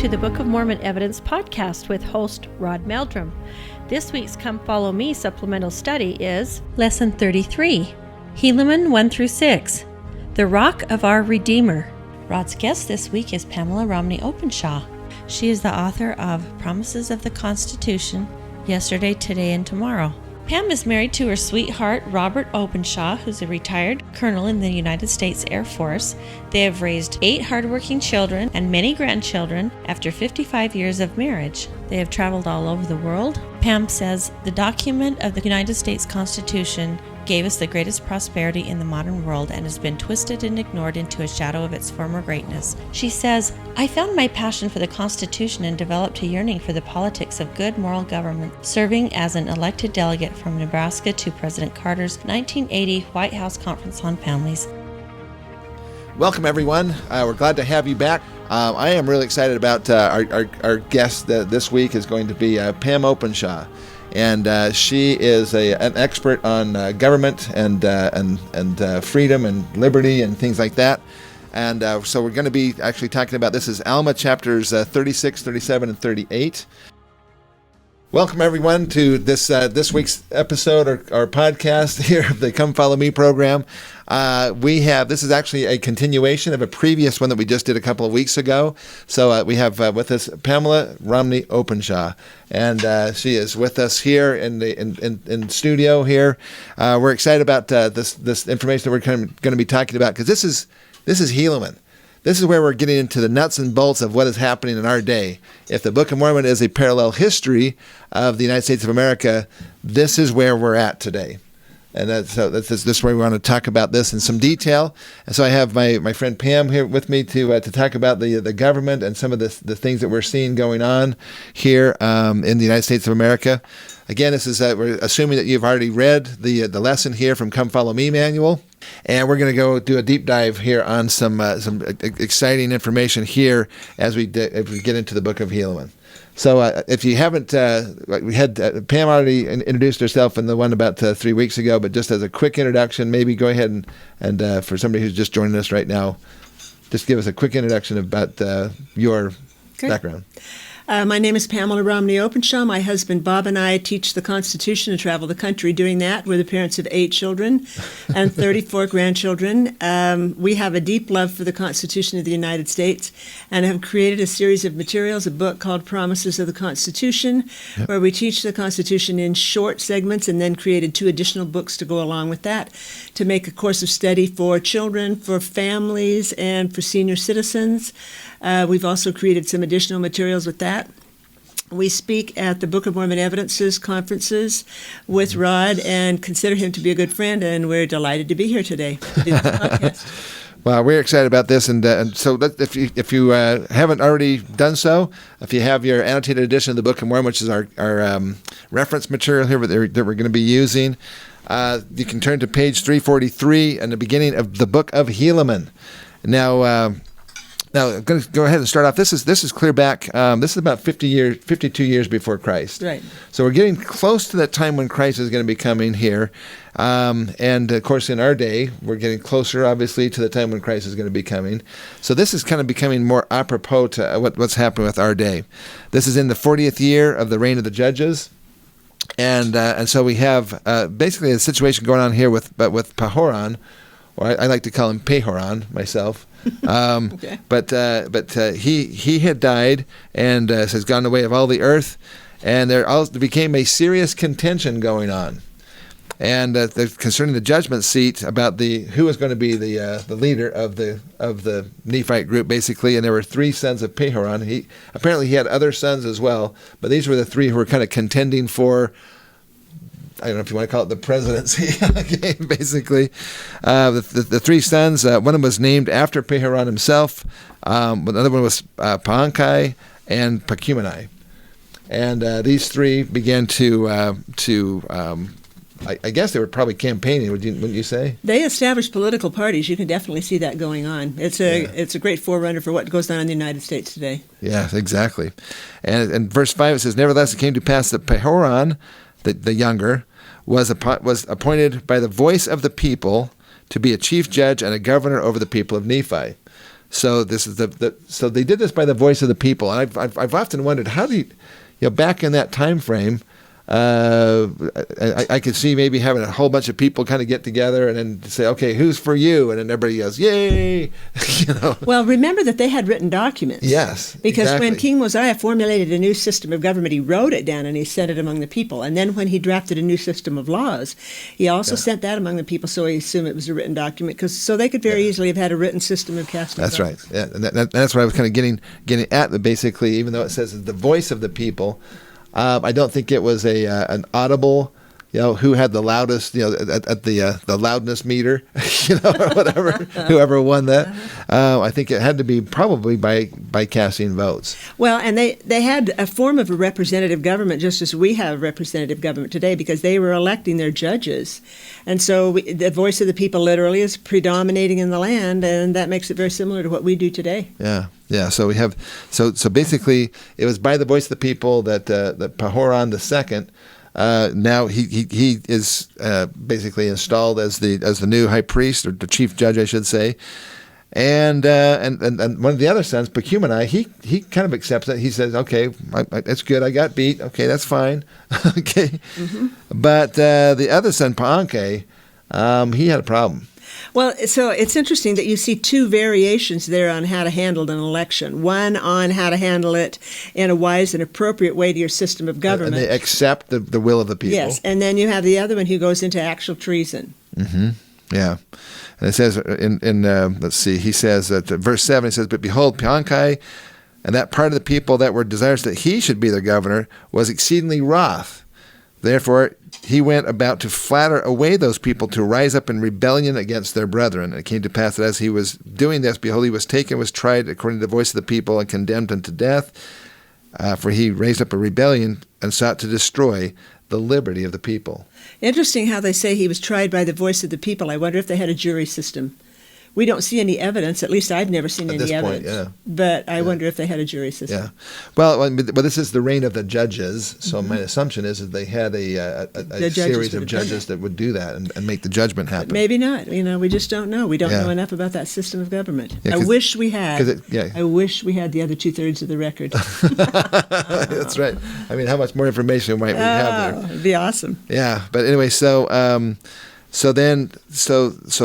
to the Book of Mormon Evidence podcast with host Rod Meldrum. This week's Come Follow Me supplemental study is Lesson 33, Helaman 1-6, The Rock of Our Redeemer. Rod's guest this week is Pamela Romney Openshaw. She is the author of Promises of the Constitution, Yesterday, Today, and Tomorrow. Pam is married to her sweetheart, Robert Openshaw, who's a retired colonel in the United States Air Force. They have raised 8 hardworking children and many grandchildren after 55 years of marriage. They have traveled all over the world. Pam says, the document of the United States Constitution gave us the greatest prosperity in the modern world and has been twisted and ignored into a shadow of its former greatness. She says, I found my passion for the Constitution and developed a yearning for the politics of good moral government, serving as an elected delegate from Nebraska to President Carter's 1980 White House Conference on Families. Welcome, everyone. We're glad to have you back. I am really excited about our guest this week is going to be Pam Openshaw. And she is an expert on government and freedom and liberty and things like that. And so we're going to be actually talking about, this is Alma chapters 36, 37, and 38. Welcome, everyone, to this week's episode or podcast here of the Come Follow Me program. This is actually a continuation of a previous one that we just did a couple of weeks ago. So we have with us Pamela Romney Openshaw, and she is with us here in studio here. We're excited about this information that we're going to be talking about, because this is Helaman. This is where we're getting into the nuts and bolts of what is happening in our day. If the Book of Mormon is a parallel history of the United States of America, this is where we're at today. And this is where we want to talk about this in some detail. And so I have my friend Pam here with me to talk about the government and some of the things that we're seeing going on here in the United States of America. Again, this is we're assuming that you've already read the lesson here from Come Follow Me manual. And we're going to go do a deep dive here on some exciting information here as we get into the Book of Helaman. So if you haven't, we had Pam already introduced herself in the one about 3 weeks ago, but just as a quick introduction, maybe go ahead and for somebody who's just joining us right now, just give us a quick introduction about your background. My name is Pamela Romney Openshaw. My husband Bob and I teach the Constitution and travel the country doing that. We're the parents of 8 children and 34 grandchildren. We have a deep love for the Constitution of the United States and have created a series of materials, a book called Promises of the Constitution, where we teach the Constitution in short segments, and then created 2 additional books to go along with that to make a course of study for children, for families, and for senior citizens. We've also created some additional materials with that. We speak at the Book of Mormon Evidences conferences with Rod and consider him to be a good friend, and we're delighted to be here today to do this podcast. Well, we're excited about this, and so if you haven't already done so, if you have your annotated edition of the Book of Mormon, which is our reference material here that we're going to be using, you can turn to page 343 and the beginning of the Book of Helaman. Now, I'm going to go ahead and start off. This is clear back. This is about 52 years before Christ. Right. So we're getting close to that time when Christ is going to be coming here. And, of course, in our day, we're getting closer, obviously, to the time when Christ is going to be coming. So this is kind of becoming more apropos to what's happening with our day. This is in the 40th year of the reign of the judges. And so we have basically a situation going on here with Pahoran, or I like to call him Pehoran myself. Okay. But he had died and has gone the way of all the earth, and there became a serious contention going on, and concerning the judgment seat about who was going to be the leader of the Nephite group, basically. And there were 3 sons of Pehoran. He had other sons as well, but these were the 3 who were kind of contending for, I don't know if you want to call it the presidency, basically. The 3 sons, one of them was named after Pehoran himself. Another one was Paankai and Pacumeni. And these 3 began to I guess they were probably campaigning, wouldn't you say? They established political parties. You can definitely see that going on. It's a great forerunner for what goes on in the United States today. Yeah, exactly. And verse 5, it says, Nevertheless, it came to pass that Pehoran, the younger, was appointed by the voice of the people to be a chief judge and a governor over the people of Nephi. So this is so they did this by the voice of the people, and I've often wondered how do you back in that time frame. I could see maybe having a whole bunch of people kind of get together and then say, okay, who's for you? And then everybody goes, yay! Well, remember that they had written documents. Yes, because exactly. when King Mosiah formulated a new system of government, he wrote it down and he sent it among the people. And then when he drafted a new system of laws, he also sent that among the people, so he assumed it was a written document, so they could very easily have had a written system of casting That's votes. right. Yeah, and that's what I was kind of getting at. But basically, even though it says the voice of the people, I don't think it was an audible, who had the loudest, at the loudness meter, or whatever, whoever won that. I think it had to be probably by casting votes. Well, and they had a form of a representative government, just as we have representative government today, because they were electing their judges. And so the voice of the people literally is predominating in the land, and that makes it very similar to what we do today. Yeah. Yeah, so we have so basically it was by the voice of the people that Pahoran II now he is basically installed as the new high priest, or the chief judge, I should say, and one of the other sons, Pachumani, he kind of accepts it. He says, okay, that's good. I got beat. Okay, that's fine. Okay, but the other son, Paanke, he had a problem. Well, so it's interesting that you see two variations there on how to handle an election. One on how to handle it in a wise and appropriate way to your system of government. And they accept the will of the people. Yes, and then you have the other one who goes into actual treason. Mm-hmm. Yeah. And it says let's see, he says that verse 7, he says, but behold, Piankai and that part of the people that were desirous that he should be their governor was exceedingly wroth. Therefore, he went about to flatter away those people to rise up in rebellion against their brethren. And it came to pass that as he was doing this, behold, he was taken, was tried according to the voice of the people, and condemned unto death. For he raised up a rebellion and sought to destroy the liberty of the people. Interesting how they say he was tried by the voice of the people. I wonder if they had a jury system. We don't see any evidence. At least I've never seen any evidence. Yeah. But I wonder if they had a jury system. Yeah. Well, this is the reign of the judges, so my assumption is that they had a series of judges that would do that and make the judgment happen. But maybe not. We just don't know. We don't know enough about that system of government. Yeah, I wish we had. I wish we had the other 2/3 of the record. That's right. I mean, how much more information might we have there? It'd be awesome. Yeah. But anyway, so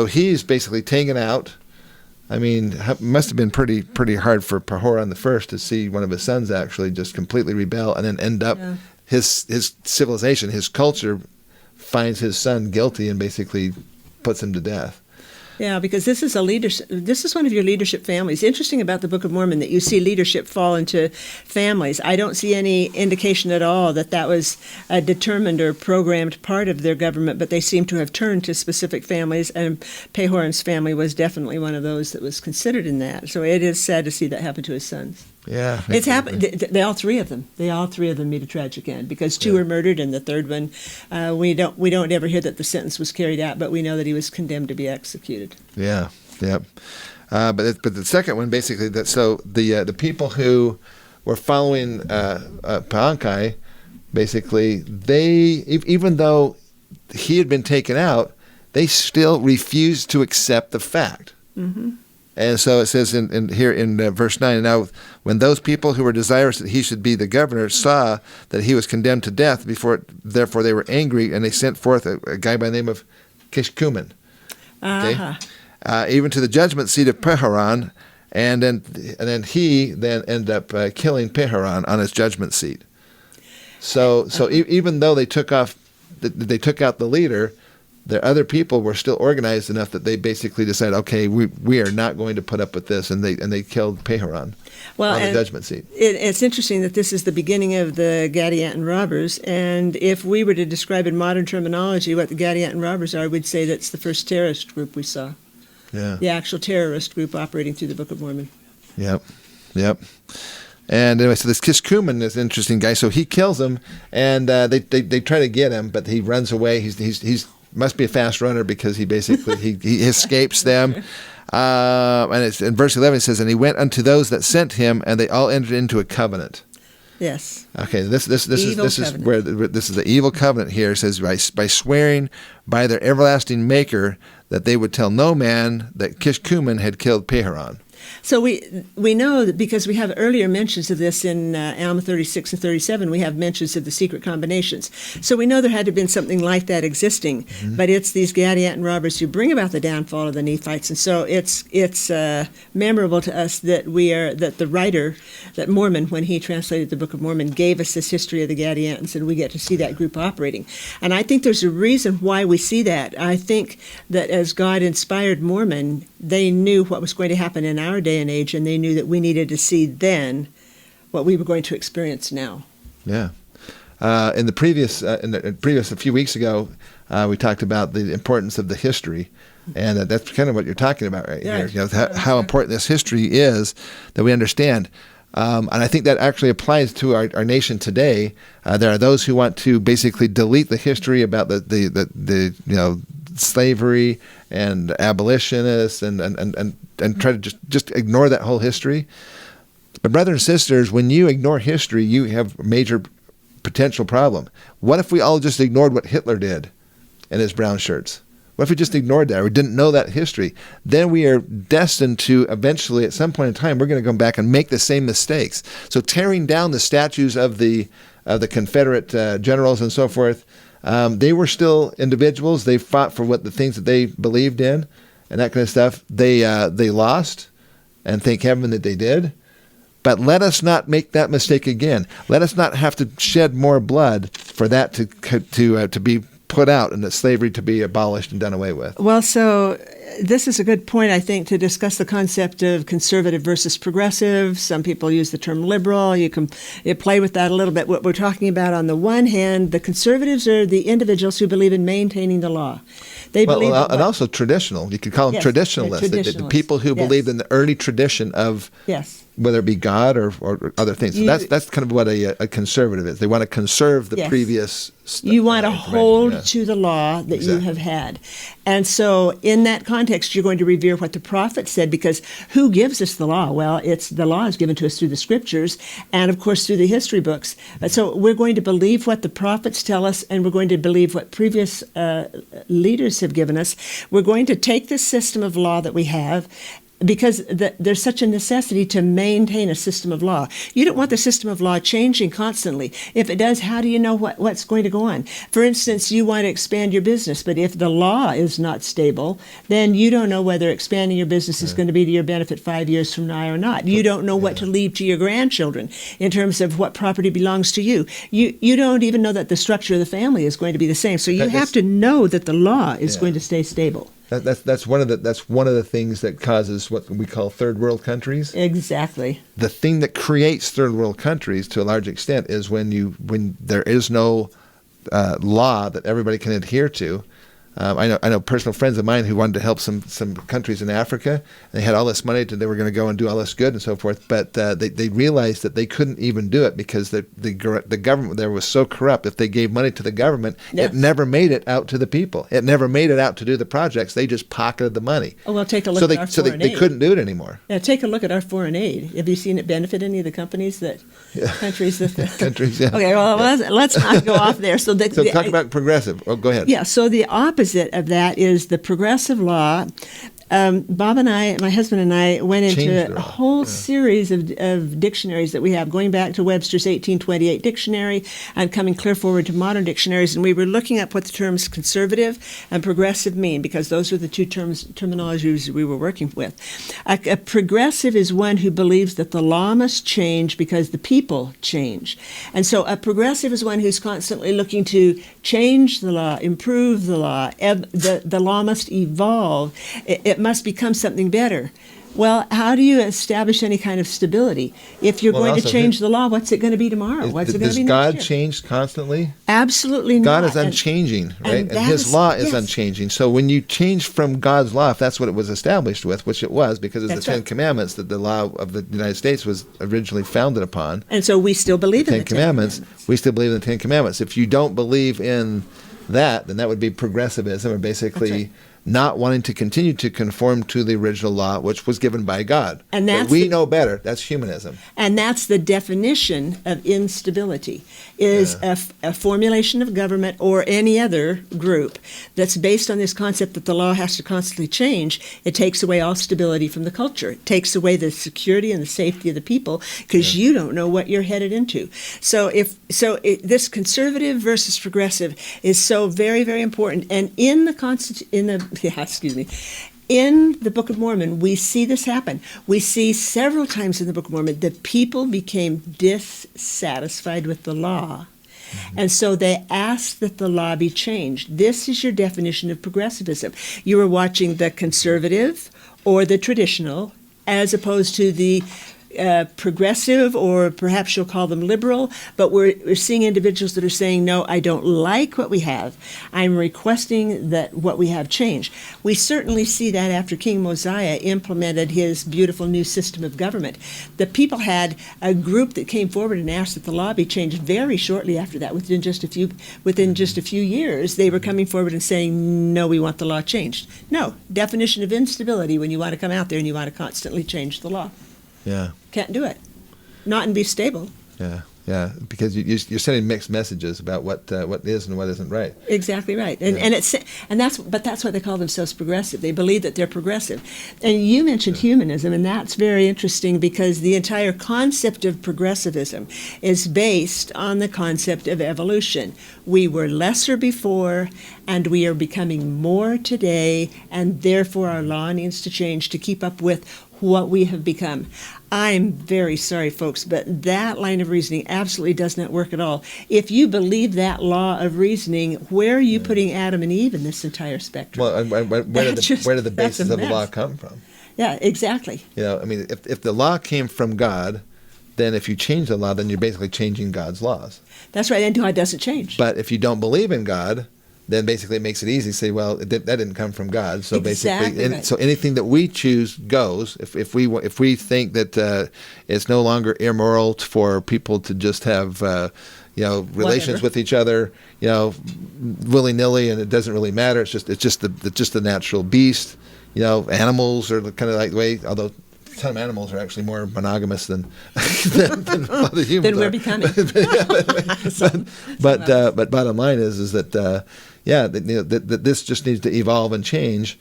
he's basically taken out. I mean, it must have been pretty hard for Pahoran I to see one of his sons actually just completely rebel and then end up his civilization, his culture finds his son guilty and basically puts him to death. Yeah, because this is one of your leadership families. Interesting about the Book of Mormon that you see leadership fall into families. I don't see any indication at all that was a determined or programmed part of their government, but they seem to have turned to specific families, and Pahoran's family was definitely one of those that was considered in that. So it is sad to see that happen to his sons. Yeah, it's happened. They all three of them meet a tragic end because two were murdered, and the third one, we don't ever hear that the sentence was carried out, but we know that he was condemned to be executed. Yeah, yeah. But the second one basically the people who were following Paankai, basically even though he had been taken out, they still refused to accept the fact. Mm-hmm. And so it says in verse 9, now when those people who were desirous that he should be the governor saw that he was condemned to death, therefore they were angry, and they sent forth a guy by the name of Kishkumen, even to the judgment seat of Pahoran, and then he ended up killing Pahoran on his judgment seat. So even though they took out the leader, the other people were still organized enough that they basically decided, okay, we are not going to put up with this, and they killed Pahoran on the judgment seat. It's interesting that this is the beginning of the Gadianton robbers, and if we were to describe in modern terminology what the Gadianton robbers are, we'd say that's the first terrorist group we saw. Yeah. The actual terrorist group operating through the Book of Mormon. Yep. And anyway, so this Kishkumen is an interesting guy. So he kills him, and they try to get him, but he runs away. He's must be a fast runner because he basically he escapes them. And it's in verse 11 it says, and he went unto those that sent him, and they all entered into a covenant. Yes. Okay. This is where this is the evil covenant here. It says by swearing by their everlasting Maker that they would tell no man that Kishkumen had killed Pahoran. So we know that because we have earlier mentions of this in Alma 36 and 37, we have mentions of the secret combinations. So we know there had to have been something like that existing, but it's these Gadianton robbers who bring about the downfall of the Nephites, and so it's memorable to us that the writer, that Mormon, when he translated the Book of Mormon, gave us this history of the Gadiantons, and we get to see that group operating. And I think there's a reason why we see that. I think that as God inspired Mormon, they knew what was going to happen in our day and age, and they knew that we needed to see then what we were going to experience now. Yeah. In the previous a few weeks ago, we talked about the importance of the history, and that's kind of what you're talking about right here. You know, how important this history is that we understand. And I think that actually applies to our nation today. There are those who want to basically delete the history about the slavery and abolitionists and try to just ignore that whole history. But brothers and sisters, when you ignore history, you have a major potential problem. What if we all just ignored what Hitler did in his brown shirts? What if we just ignored that or didn't know that history? Then we are destined to eventually, at some point in time, we're going to go back and make the same mistakes. So tearing down the statues of the Confederate generals and so forth, they were still individuals. They fought for the things that they believed in and that kind of stuff. They lost, and thank heaven that they did. But let us not make that mistake again. Let us not have to shed more blood for that to be put out and that slavery to be abolished and done away with. Well, so this is a good point, I think, to discuss the concept of conservative versus progressive. Some people use the term liberal. You can play with that a little bit. What we're talking about, on the one hand, the conservatives are the individuals who believe in maintaining the law. They believe and also traditional. You could call them traditionalists. The people who believed in the early tradition of whether it be God or other things. So that's kind of what a conservative is. They want to conserve the previous you want to hold to the law that you have had. And so in that context, you're going to revere what the prophet said, because who gives us the law? Well, the law is given to us through the scriptures and, of course, through the history books. So we're going to believe what the prophets tell us, and we're going to believe what previous leaders have given us. We're going to take this system of law that we have, because there's such a necessity to maintain a system of law. You don't want the system of law changing constantly. If it does, how do you know what's going to go on? For instance, you want to expand your business, but if the law is not stable, then you don't know whether expanding your business is going to be to your benefit 5 years from now or not. You don't know what to leave to your grandchildren in terms of what property belongs to you. You don't even know that the structure of the family is going to be the same. So you have to know that the law is going to stay stable. That's one of the things that causes what we call third world countries. Exactly. The thing that creates third world countries to a large extent is when there is no law that everybody can adhere to. I know personal friends of mine who wanted to help some countries in Africa. And they had all this money they were going to go and do all this good and so forth, but they realized that they couldn't even do it because the government there was so corrupt. If they gave money to the government, it never made it out to the people. It never made it out to do the projects. They just pocketed the money. Oh, well, take a look at our foreign aid. They couldn't do it anymore. Yeah, take a look at our foreign aid. Have you seen it benefit any of the companies countries that countries? Yeah. Okay, well, let's not go off there. So talk about progressive. Oh, go ahead. Yeah. So the opposite of that is the progressive law. Bob and I, my husband and I, went into a whole series of dictionaries that we have, going back to Webster's 1828 dictionary and coming clear forward to modern dictionaries, and we were looking at what the terms conservative and progressive mean, because those were the two terminologies we were working with. A progressive is one who believes that the law must change because the people change. And so a progressive is one who's constantly looking to change the law, improve the law. The law must evolve. It must become something better. Well, how do you establish any kind of stability? If you're going to change the law, what's it going to be tomorrow? What's it going to be next year? Does God change constantly? Absolutely God not. is unchanging, right? And his law is unchanging. So when you change from God's law, if that's what it was established with, which it was, because it's the Ten Commandments that the law of the United States was originally founded upon. And so we still believe in the Ten Commandments. We still believe in the Ten Commandments. If you don't believe in that, then that would be progressivism, or basically not wanting to continue to conform to the original law, which was given by God. And that we know better. That's humanism. And that's the definition of instability, is a formulation of government or any other group that's based on this concept that the law has to constantly change. It takes away all stability from the culture. It takes away the security and the safety of the people because you don't know what you're headed into. So this conservative versus progressive is so very, very important. And in the Book of Mormon, we see this happen. We see several times in the Book of Mormon that people became dissatisfied with the law. And so they asked that the law be changed. This is your definition of progressivism. You were watching the conservative or the traditional as opposed to the progressive, or perhaps you'll call them liberal, but we're seeing individuals that are saying, no, I don't like what we have. I'm requesting that what we have change. We certainly see that after King Mosiah implemented his beautiful new system of government. The people had a group that came forward and asked that the law be changed very shortly after that. Within just a few years, they were coming forward and saying, no, we want the law changed. No, definition of instability when you want to come out there and you want to constantly change the law. Yeah. Can't do it. Not and be stable. Yeah, because you're sending mixed messages about what is and what isn't right. Exactly right, and that's why they call themselves progressive. They believe that they're progressive. And you mentioned humanism, and that's very interesting because the entire concept of progressivism is based on the concept of evolution. We were lesser before, and we are becoming more today, and therefore our law needs to change to keep up with what we have become. I'm very sorry, folks, but that line of reasoning absolutely does not work at all. If you believe that law of reasoning, where are you putting Adam and Eve in this entire spectrum? Well, where did the basis of the law come from? Yeah, exactly. I mean, if the law came from God, then if you change the law, then you're basically changing God's laws. That's right, and God doesn't change. But if you don't believe in God, then basically it makes it easy to say, well, that didn't come from God. So Exactly so anything that we choose goes. If we think that it's no longer immoral for people to just have relations with each other, willy nilly, and it doesn't really matter. It's just the natural beast. Animals are kind of like the way, although some animals are actually more monogamous than the humans than we're becoming. But bottom line is that that this just needs to evolve and change.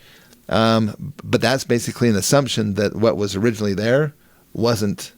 But that's basically an assumption that what was originally there wasn't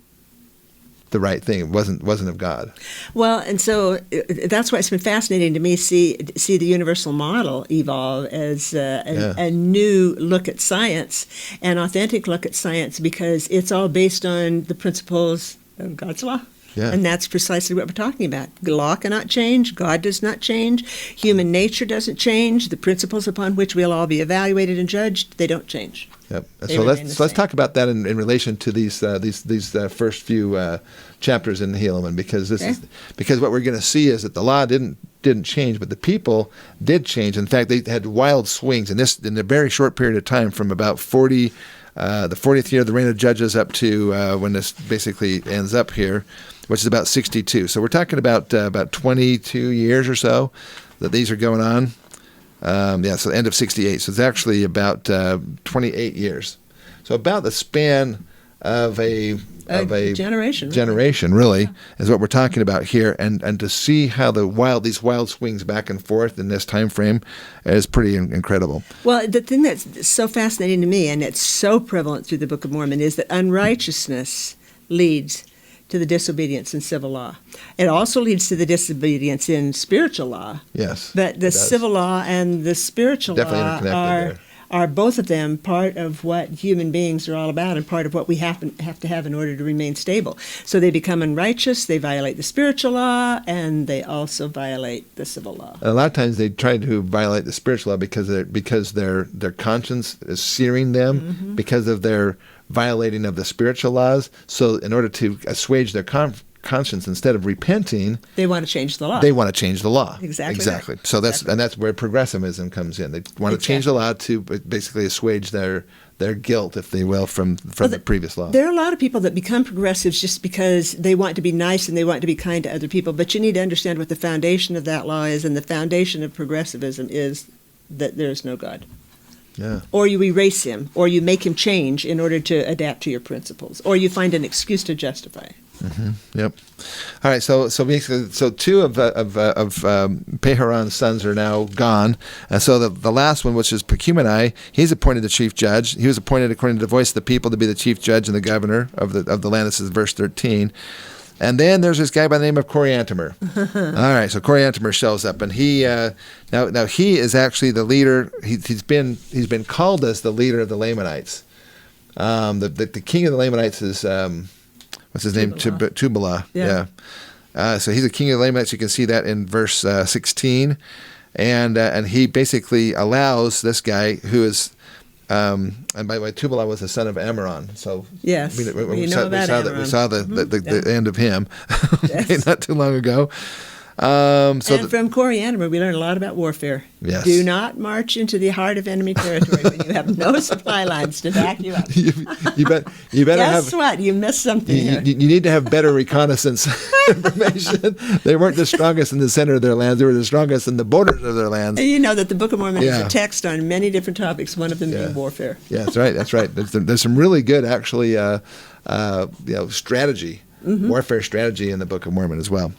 the right thing. It wasn't of God. Well, and so that's why it's been fascinating to me see the universal model evolve as a new look at science, an authentic look at science, because it's all based on the principles of God's law. Yeah. And that's precisely what we're talking about. The law cannot change. God does not change. Human nature doesn't change. The principles upon which we'll all be evaluated and judged, they don't change. Yep. So let's talk about that in relation to these first few chapters in Helaman, because what we're going to see is that the law didn't change, but the people did change. In fact, they had wild swings in a very short period of time, from about the 40th year of the reign of Judges up to when this basically ends up here, which is about 62. So we're talking about 22 years or so that these are going on. So the end of 68. So it's actually about 28 years. So about the span of a generation, really, is what we're talking about here. And to see how these wild swings back and forth in this time frame is pretty incredible. Well, the thing that's so fascinating to me, and it's so prevalent through the Book of Mormon, is that unrighteousness leads to the disobedience in civil law. It also leads to the disobedience in spiritual law. Yes. But the civil law and the spiritual law are both of them part of what human beings are all about and part of what we have to have in order to remain stable. So they become unrighteous, they violate the spiritual law, and they also violate the civil law. And a lot of times they try to violate the spiritual law because their conscience is searing them because of their violating of the spiritual laws. So in order to assuage their conscience, instead of repenting, they want to change the law. They want to change the law. Exactly. Right. So that's where progressivism comes in. They want to change the law to basically assuage their guilt, if they will, from the previous law. There are a lot of people that become progressives just because they want to be nice and they want to be kind to other people. But you need to understand what the foundation of that law is, and the foundation of progressivism is that there is no God. Yeah. Or you erase him, or you make him change in order to adapt to your principles, or you find an excuse to justify. Yep. All right. So basically, two of Peharon's sons are now gone, and so the last one, which is Pecumeni, he's appointed the chief judge. He was appointed according to the voice of the people to be the chief judge and the governor of the land. This is verse 13. And then there's this guy by the name of Coriantumr. All right, so Coriantumr shows up, and he now he is actually the leader. He's been called as the leader of the Lamanites. The king of the Lamanites is what's his name? Tubala. Yeah. So he's the king of the Lamanites. You can see that in verse 16, and he basically allows this guy who is. And by the way, Tubala was the son of Ammoron. So yes, we saw the end of him yes. not too long ago. From Coriantumr, we learn a lot about warfare. Yes. Do not march into the heart of enemy territory when you have no supply lines to back you up. you better Guess what? You missed something here. You need to have better reconnaissance information. They weren't the strongest in the center of their lands. They were the strongest in the borders of their lands. And you know that the Book of Mormon is a text on many different topics, one of them being warfare. Yeah, that's right. There's some really good, actually, strategy. Warfare strategy in the Book of Mormon as well.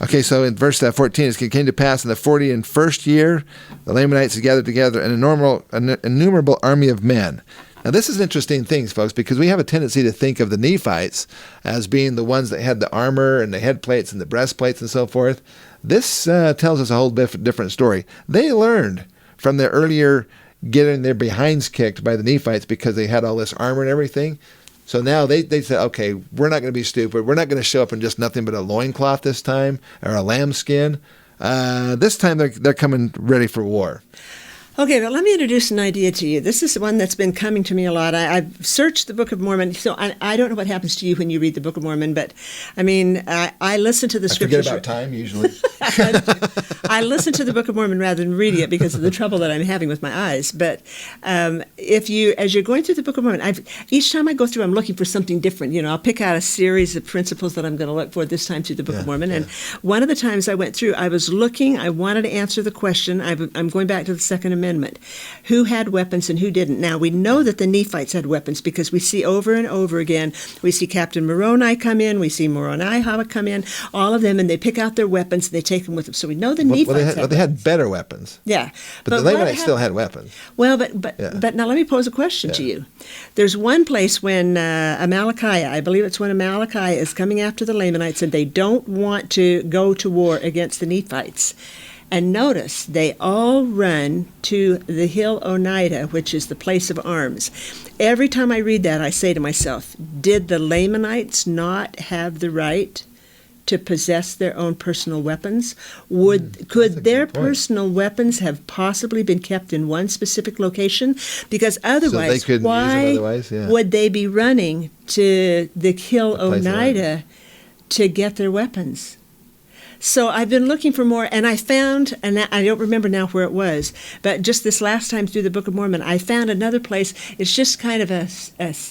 Okay, so in verse 14, it came to pass in the 41st year, the Lamanites gathered together an innumerable army of men. Now, this is an interesting thing, folks, because we have a tendency to think of the Nephites as being the ones that had the armor and the head plates and the breastplates and so forth. This tells us a whole different story. They learned from their earlier getting their behinds kicked by the Nephites because they had all this armor and everything. So now they say, okay, we're not going to be stupid. We're not going to show up in just nothing but a loincloth this time or a lambskin. This time they're coming ready for war. Okay, but let me introduce an idea to you. This is one that's been coming to me a lot. I've searched the Book of Mormon, so I don't know what happens to you when you read the Book of Mormon, but I mean, I listen to the scriptures. I forget about time, usually. I listen to the Book of Mormon rather than reading it because of the trouble that I'm having with my eyes. But as you're going through the Book of Mormon, each time I go through, I'm looking for something different. I'll pick out a series of principles that I'm going to look for this time through the Book of Mormon. And one of the times I went through, I was looking, I wanted to answer the question. I'm going back to the Second Amendment. Who had weapons and who didn't? Now, we know that the Nephites had weapons because we see over and over again, we see Captain Moroni come in, we see Moroni come in, all of them, and they pick out their weapons and they take them with them. So we know the Nephites they had better weapons. Yeah. But the Lamanites still had weapons. Well, but now let me pose a question to you. There's one place when Amalickiah, I believe it's when Amalickiah is coming after the Lamanites and they don't want to go to war against the Nephites. And notice, they all run to the hill Oneida, which is the place of arms. Every time I read that, I say to myself, did the Lamanites not have the right to possess their own personal weapons? Could their personal weapons have possibly been kept in one specific location? Because otherwise, would they be running to the hill Oneida to get their weapons? So I've been looking for more, and I found, and I don't remember now where it was, but just this last time through the Book of Mormon, I found another place. It's just kind of a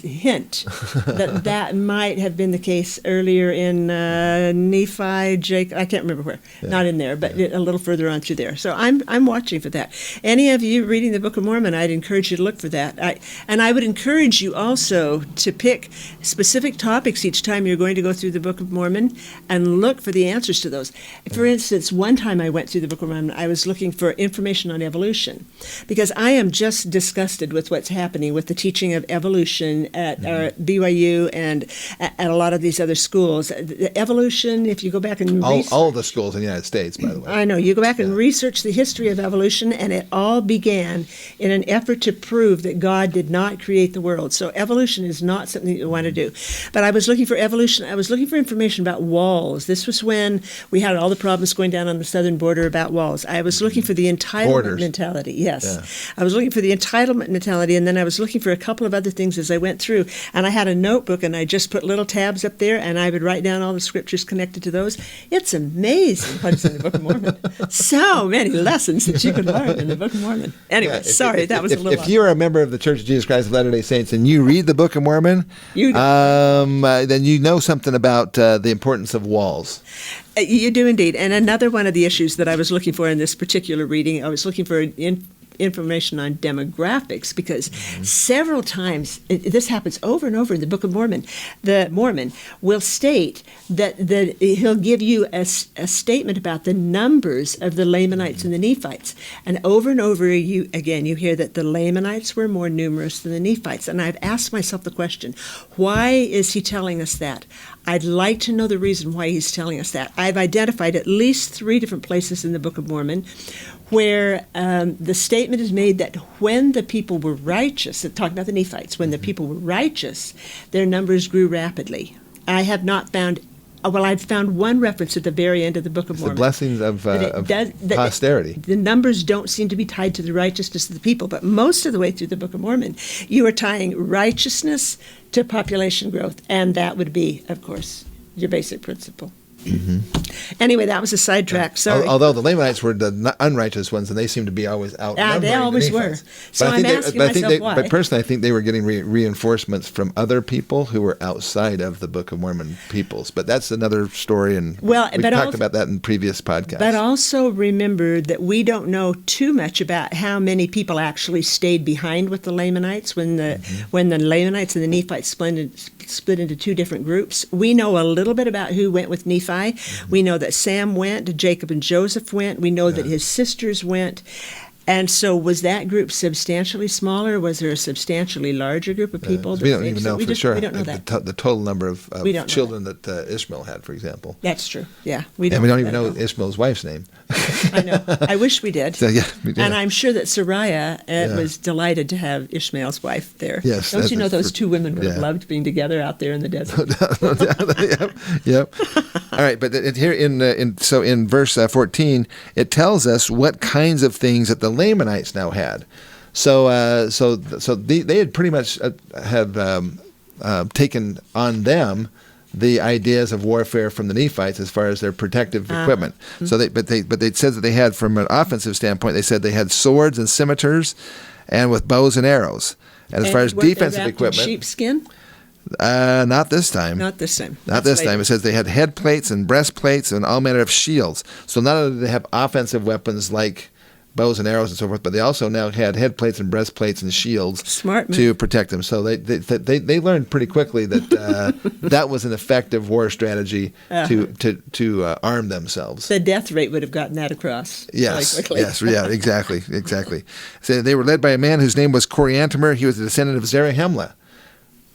hint that might have been the case earlier in Nephi, Jacob, I can't remember where, not in there, but a little further on through there. So I'm watching for that. Any of you reading the Book of Mormon, I'd encourage you to look for that. And I would encourage you also to pick specific topics each time you're going to go through the Book of Mormon and look for the answers to those. For instance, one time I went through the Book of Mormon, I was looking for information on evolution because I am just disgusted with what's happening with the teaching of evolution at BYU and at a lot of these other schools. The evolution, if you go back and all the schools in the United States, by the way. I know. You go back and research the history of evolution, and it all began in an effort to prove that God did not create the world. So evolution is not something that you want to do. But I was looking for evolution. I was looking for information about walls. This was when we had all the problems going down on the southern border about walls. I was looking for the entitlement mentality. Yes. Yeah. I was looking for the entitlement mentality, and then I was looking for a couple of other things as I went through. And I had a notebook, and I just put little tabs up there, and I would write down all the scriptures connected to those. It's amazing what is in the Book of Mormon. So many lessons that you can learn in the Book of Mormon. Anyway, that was a little. If you're a member of the Church of Jesus Christ of Latter-day Saints and you read the Book of Mormon, then you know something about the importance of walls. You do indeed. And another one of the issues that I was looking for in this particular reading, I was looking for information on demographics, because several times, this happens over and over in the Book of Mormon, the Mormon will state that he'll give you a statement about the numbers of the Lamanites and the Nephites. And over you hear that the Lamanites were more numerous than the Nephites. And I've asked myself the question, why is he telling us that? I'd like to know the reason why he's telling us that. I've identified at least 3 different places in the Book of Mormon where the statement is made that when the people were righteous, talking about the Nephites, when the people were righteous, their numbers grew rapidly. I have not found, I've found one reference at the very end of the Book of Mormon. The blessings of posterity. The numbers don't seem to be tied to the righteousness of the people, but most of the way through the Book of Mormon, you are tying righteousness to population growth, and that would be, of course, your basic principle. Anyway, that was a sidetrack. Sorry. Although the Lamanites were the unrighteous ones, and they seem to be always outnumbering. They always were. So I'm asking myself why. But personally, I think they were getting reinforcements from other people who were outside of the Book of Mormon peoples. But that's another story, and we talked about that in previous podcasts. But also remember that we don't know too much about how many people actually stayed behind with the Lamanites when the Lamanites and the Nephites split into 2 different groups. We know a little bit about who went with Nephi. We know that Sam went, Jacob and Joseph went. We know that his sisters went. And so was that group substantially smaller? Was there a substantially larger group of people? We don't even know for sure. We don't know that. The total number of children that Ishmael had, for example. That's true, yeah. We don't even know Ishmael's wife's name. I know. I wish we did. So, we did. And I'm sure that Sariah was delighted to have Ishmael's wife there. Yes. Don't you know those 2 women would have loved being together out there in the desert? Yep. All right, but here in verse 14, it tells us what kinds of things that the Lamanites now had. So they had pretty much taken on them the ideas of warfare from the Nephites as far as their protective equipment. So it says that they had, from an offensive standpoint, they said they had swords and scimitars, and with bows and arrows. And as far as defensive equipment, sheepskin. Not this time. Not this time. Not this time. It says they had head plates and breastplates and all manner of shields. So not only did they have offensive weapons like bows and arrows and so forth, but they also now had head plates and breastplates and shields to protect them. So they learned pretty quickly that that was an effective war strategy to arm themselves. The death rate would have gotten that across. Yes, exactly. So they were led by a man whose name was Coriantumr. He was a descendant of Zarahemla.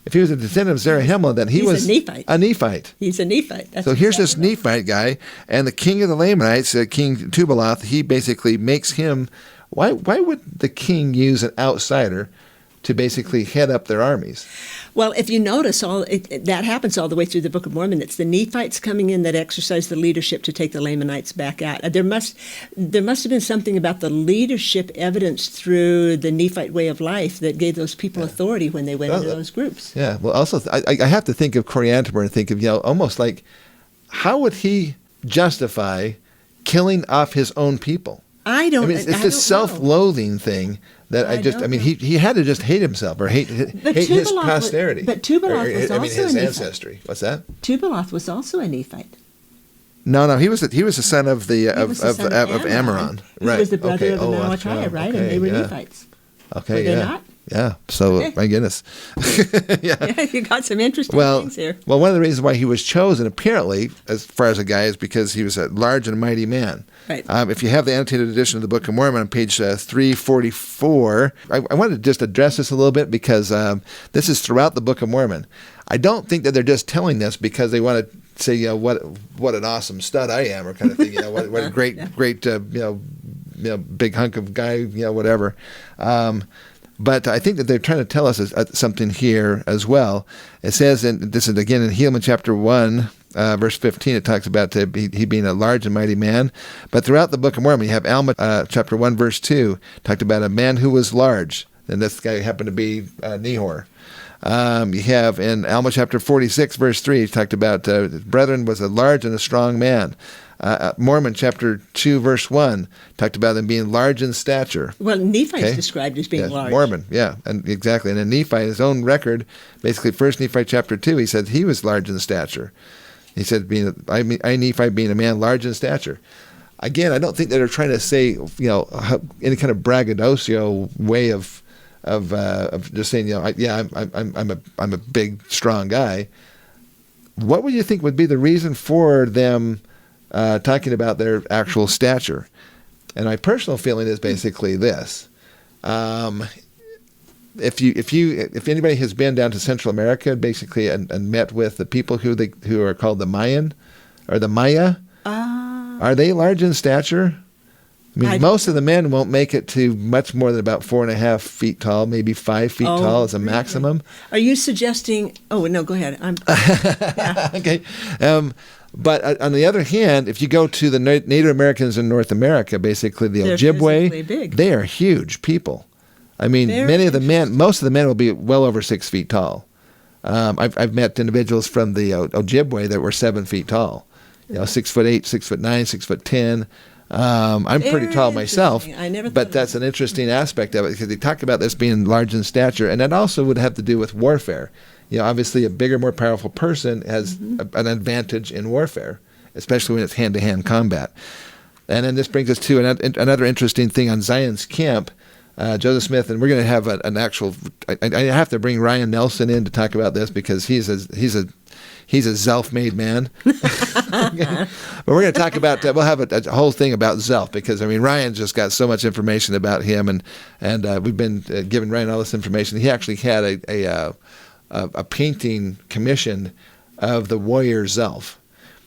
If he was a descendant of Zarahemla, then he was a Nephite. He's a Nephite. That's so here's this Nephite guy, and the king of the Lamanites, King Tubaloth, he basically makes him. Why would the king use an outsider to basically head up their armies? Well, if you notice, that happens all the way through the Book of Mormon. It's the Nephites coming in that exercise the leadership to take the Lamanites back out. There must have been something about the leadership evidenced through the Nephite way of life that gave those people authority when they went into those groups. Yeah. Well, also, I have to think of Coriantumr and think of, almost like, how would he justify killing off his own people? It's this self-loathing thing that he had to just hate himself or hate his posterity. But Tubaloth was also his a Nephite. ancestry. What's that? Tubaloth was also a Nephite. No, he was the son of Ammoron. He was the brother of Amalickiah, right? And they were Nephites. Okay, were they not? Yeah. So, my goodness. Yeah, you got some interesting things here. Well, one of the reasons why he was chosen, apparently, as far as a guy, is because he was a large and mighty man. Right. If you have the annotated edition of the Book of Mormon on page 344, I wanted to just address this a little bit because this is throughout the Book of Mormon. I don't think that they're just telling this because they want to say, what an awesome stud I am, or kind of thing. What a great big hunk of guy, whatever. But I think that they're trying to tell us something here as well. It says, this is again in Helaman chapter 1, verse 15, it talks about he being a large and mighty man. But throughout the Book of Mormon, you have Alma chapter 1, verse 2, talked about a man who was large. And this guy happened to be Nehor. You have in Alma chapter 46, verse 3, it talked about brethren was a large and a strong man. Mormon chapter 2, verse 1, talked about them being large in stature. Well, Nephi is described as being large. Mormon, and exactly. And in Nephi, his own record, basically 1 Nephi chapter 2, he said he was large in stature. He said, I Nephi being a man large in stature. again, I don't think that they're trying to say, any kind of braggadocio way of just saying, I'm a big, strong guy. What would you think would be the reason for them talking about their actual stature? And my personal feeling is basically this: if anybody has been down to Central America, basically, and met with the people who are called the Mayan or the Maya, are they large in stature? I mean, most of the men won't make it to much more than about 4.5 feet tall, maybe 5 feet tall as a maximum. Are you suggesting? Oh no, go ahead. Okay. But on the other hand, if you go to the Native Americans in North America, basically the Ojibwe, they are huge people. I mean, most of the men will be well over 6 feet tall. I've met individuals from the Ojibwe that were 7 feet tall. 6'8", 6'9", 6'10". I'm pretty tall myself, but that's an interesting aspect of it because they talk about this being large in stature, and that also would have to do with warfare. Obviously a bigger, more powerful person has an advantage in warfare, especially when it's hand-to-hand combat. And then this brings us to another interesting thing on Zion's camp. Joseph Smith, and we're going to have an actual. I have to bring Ryan Nelson in to talk about this because he's a self-made man. Okay. But we're going to talk about. We'll have a whole thing about Zelf because Ryan's just got so much information about him, and we've been giving Ryan all this information. He actually had a painting commissioned of the warrior Zelf.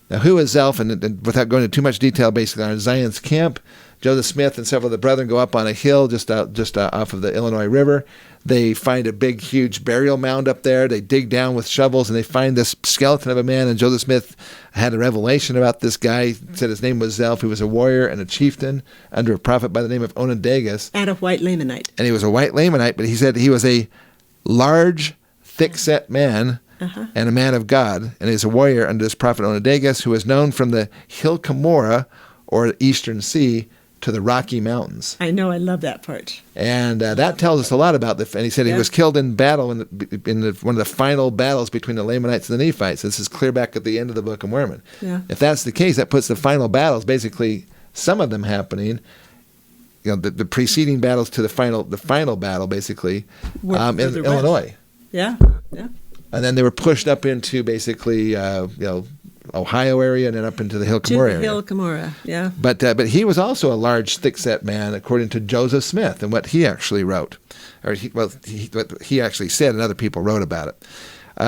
Now, who is Zelf? And without going into too much detail, basically on Zion's camp, Joseph Smith and several of the brethren go up on a hill just off of the Illinois River. They find a big, huge burial mound up there. They dig down with shovels, and they find this skeleton of a man. And Joseph Smith had a revelation about this guy. He said his name was Zelf. He was a warrior and a chieftain under a prophet by the name of Onondagas. And a white Lamanite. And he was a white Lamanite, but he said he was a large, thick-set man and a man of God. And he's a warrior under this prophet Onondagas, who was known from the Hill Cumorah, or Eastern Sea, to the Rocky Mountains. I know, I love that part. And that tells us a lot about and he said he was killed in battle in one of the final battles between the Lamanites and the Nephites. This is clear back at the end of the Book of Mormon. Yeah. If that's the case, that puts the final battles, basically some of them happening, the preceding battles to the final battle, basically, in Illinois. Yeah, yeah. And then they were pushed up into basically, Ohio area and then up into the Hill Cumorah area. Hill Cumorah, yeah. But he was also a large, thick-set man, according to Joseph Smith and what he actually wrote, or what he actually said, and other people wrote about it.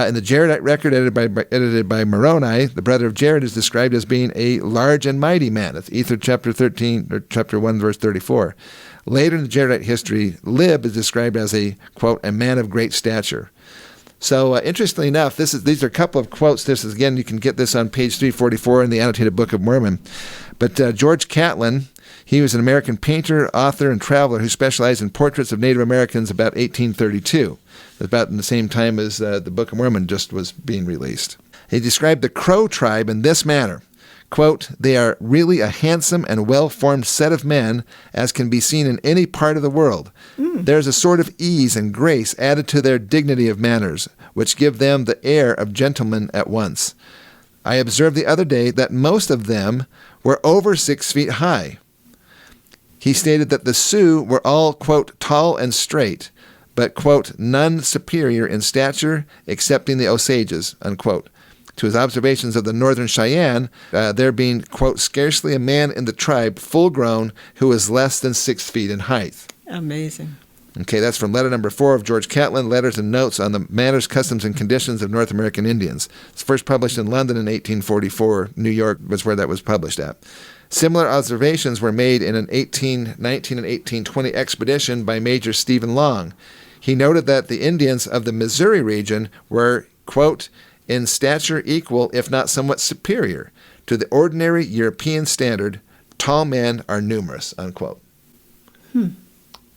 In the Jaredite record edited by Moroni, the brother of Jared is described as being a large and mighty man. That's Ether chapter 13 or chapter 1 verse 34. Later in the Jaredite history, Lib is described as a quote a man of great stature. So interestingly enough, these are a couple of quotes. This is, again, you can get this on page 344 in the Annotated Book of Mormon. But George Catlin, he was an American painter, author, and traveler who specialized in portraits of Native Americans about 1832, about in the same time as the Book of Mormon just was being released. He described the Crow tribe in this manner. Quote, they are really a handsome and well-formed set of men, as can be seen in any part of the world. There's a sort of ease and grace added to their dignity of manners, which give them the air of gentlemen at once. I observed the other day that most of them were over 6 feet high. He stated that the Sioux were all, quote, tall and straight, but, quote, none superior in stature, excepting the Osages, unquote. To his observations of the Northern Cheyenne, there being, quote, scarcely a man in the tribe full grown who was less than 6 feet in height. Amazing. Okay, that's from letter number 4 of George Catlin, Letters and Notes on the Manners, Customs, and Conditions of North American Indians. It's first published in London in 1844. New York was where that was published at. Similar observations were made in an 1819 and 1820 expedition by Major Stephen Long. He noted that the Indians of the Missouri region were, quote, in stature equal, if not somewhat superior, to the ordinary European standard. Tall men are numerous, unquote.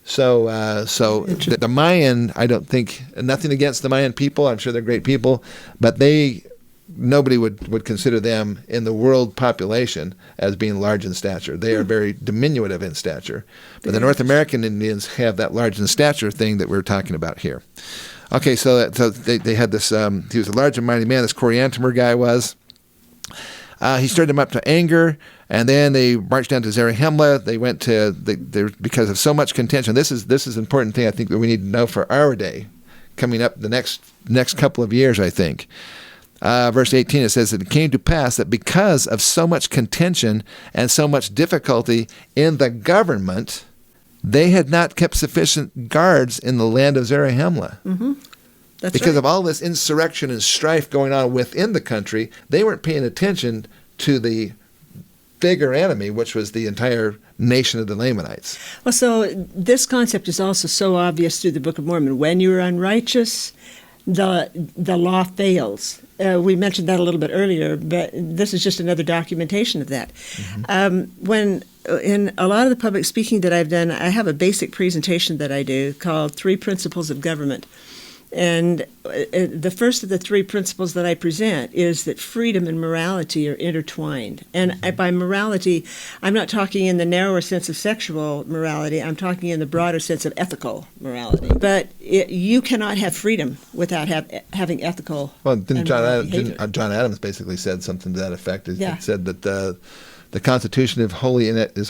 So the Mayan, I don't think, nothing against the Mayan people. I'm sure they're great people, but nobody would consider them in the world population as being large in stature. They are very diminutive in stature. But the North American Indians have that large in stature thing that we're talking about here. Okay, so they had this, he was a large and mighty man, this Coriantumr guy was. He stirred them up to anger, and then they marched down to Zarahemla. They went to because of so much contention. This is an important thing I think that we need to know for our day, coming up the next couple of years, I think. Verse 18, it says that it came to pass that because of so much contention and so much difficulty in the government, they had not kept sufficient guards in the land of Zarahemla. Mm-hmm. That's because right. of all this insurrection and strife going on within the country, they weren't paying attention to the bigger enemy, which was the entire nation of the Lamanites. Well, so this concept is also so obvious through the Book of Mormon. When you are unrighteous, the law fails. We mentioned that a little bit earlier, but this is just another documentation of that. Mm-hmm. When in a lot of the public speaking that I've done, I have a basic presentation that I do called 3 Principles of Government. And the first of the 3 principles that I present is that freedom and morality are intertwined. And by morality, I'm not talking in the narrower sense of sexual morality. I'm talking in the broader sense of ethical morality. But you cannot have freedom without having ethical. Well, didn't behavior. John Adams basically said something to that effect? Yeah. He said that the Constitution is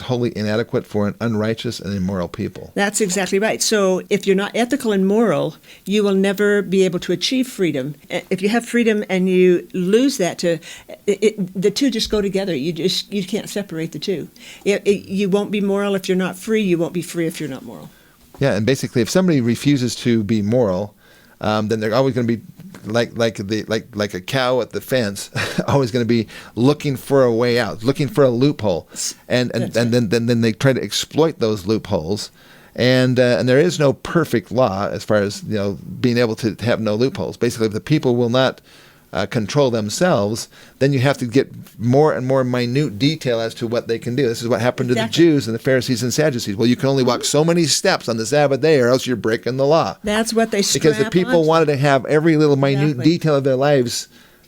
wholly inadequate for an unrighteous and immoral people. That's exactly right. So if you're not ethical and moral, you will never be able to achieve freedom. If you have freedom and you lose that, the two just go together. You can't separate the two. You won't be moral if you're not free. You won't be free if you're not moral. Yeah, and basically, if somebody refuses to be moral, then they're always going to be like a cow at the fence, always going to be looking for a way out, looking for a loophole, and then they try to exploit those loopholes, and there is no perfect law as far as being able to have no loopholes. Basically, if the people will not control themselves, then you have to get more and more minute detail as to what they can do. This is what happened to the Jews and the Pharisees and Sadducees. Well, you can only walk so many steps on the Sabbath day, or else you're breaking the law. That's what they because the people wanted to have every little minute detail of their lives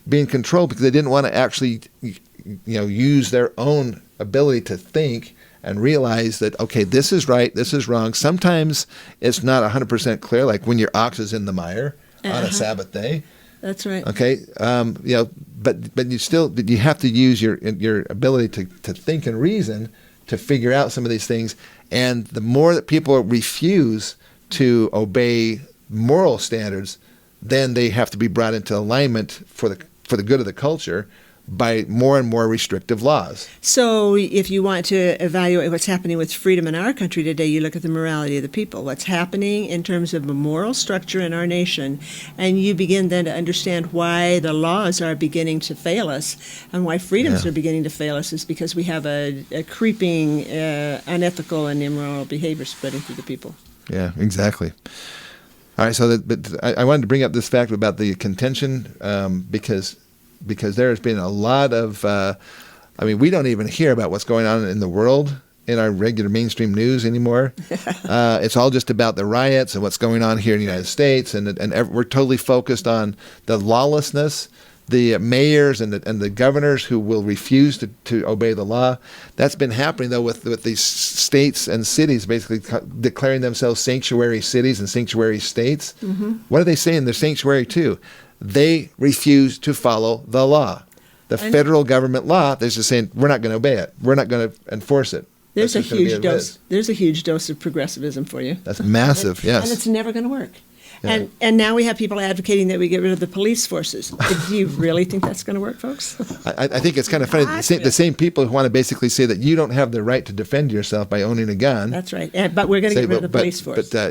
being controlled, because they didn't want to actually, use their own ability to think and realize that, okay, this is right, this is wrong. Sometimes it's not 100% clear, like when your ox is in the mire on a Sabbath day. That's right. Okay, but you have to use your ability to think and reason to figure out some of these things. And the more that people refuse to obey moral standards, then they have to be brought into alignment for the good of the culture by more and more restrictive laws. So if you want to evaluate what's happening with freedom in our country today, you look at the morality of the people, what's happening in terms of a moral structure in our nation, and you begin then to understand why the laws are beginning to fail us and why freedoms are beginning to fail us, is because we have a creeping unethical and immoral behavior spreading through the people. Yeah, exactly. All right, so I wanted to bring up this fact about the contention because there has been a lot of, we don't even hear about what's going on in the world in our regular mainstream news anymore. It's all just about the riots and what's going on here in the United States, and we're totally focused on the lawlessness, the mayors and the governors who will refuse to obey the law. That's been happening, though, with these states and cities basically declaring themselves sanctuary cities and sanctuary states. Mm-hmm. What are they saying? They're sanctuary too. They refuse to follow the law. The federal government law, they're just saying, we're not going to obey it. We're not going to enforce it. There's a huge dose. There's a huge dose of progressivism for you. That's massive, yes. And it's never going to work. Yeah. And now we have people advocating that we get rid of the police forces. Do you really think that's going to work, folks? I think it's kind of funny. The same people who want to basically say that you don't have the right to defend yourself by owning a gun. That's right. But we're going to get rid of the police force. So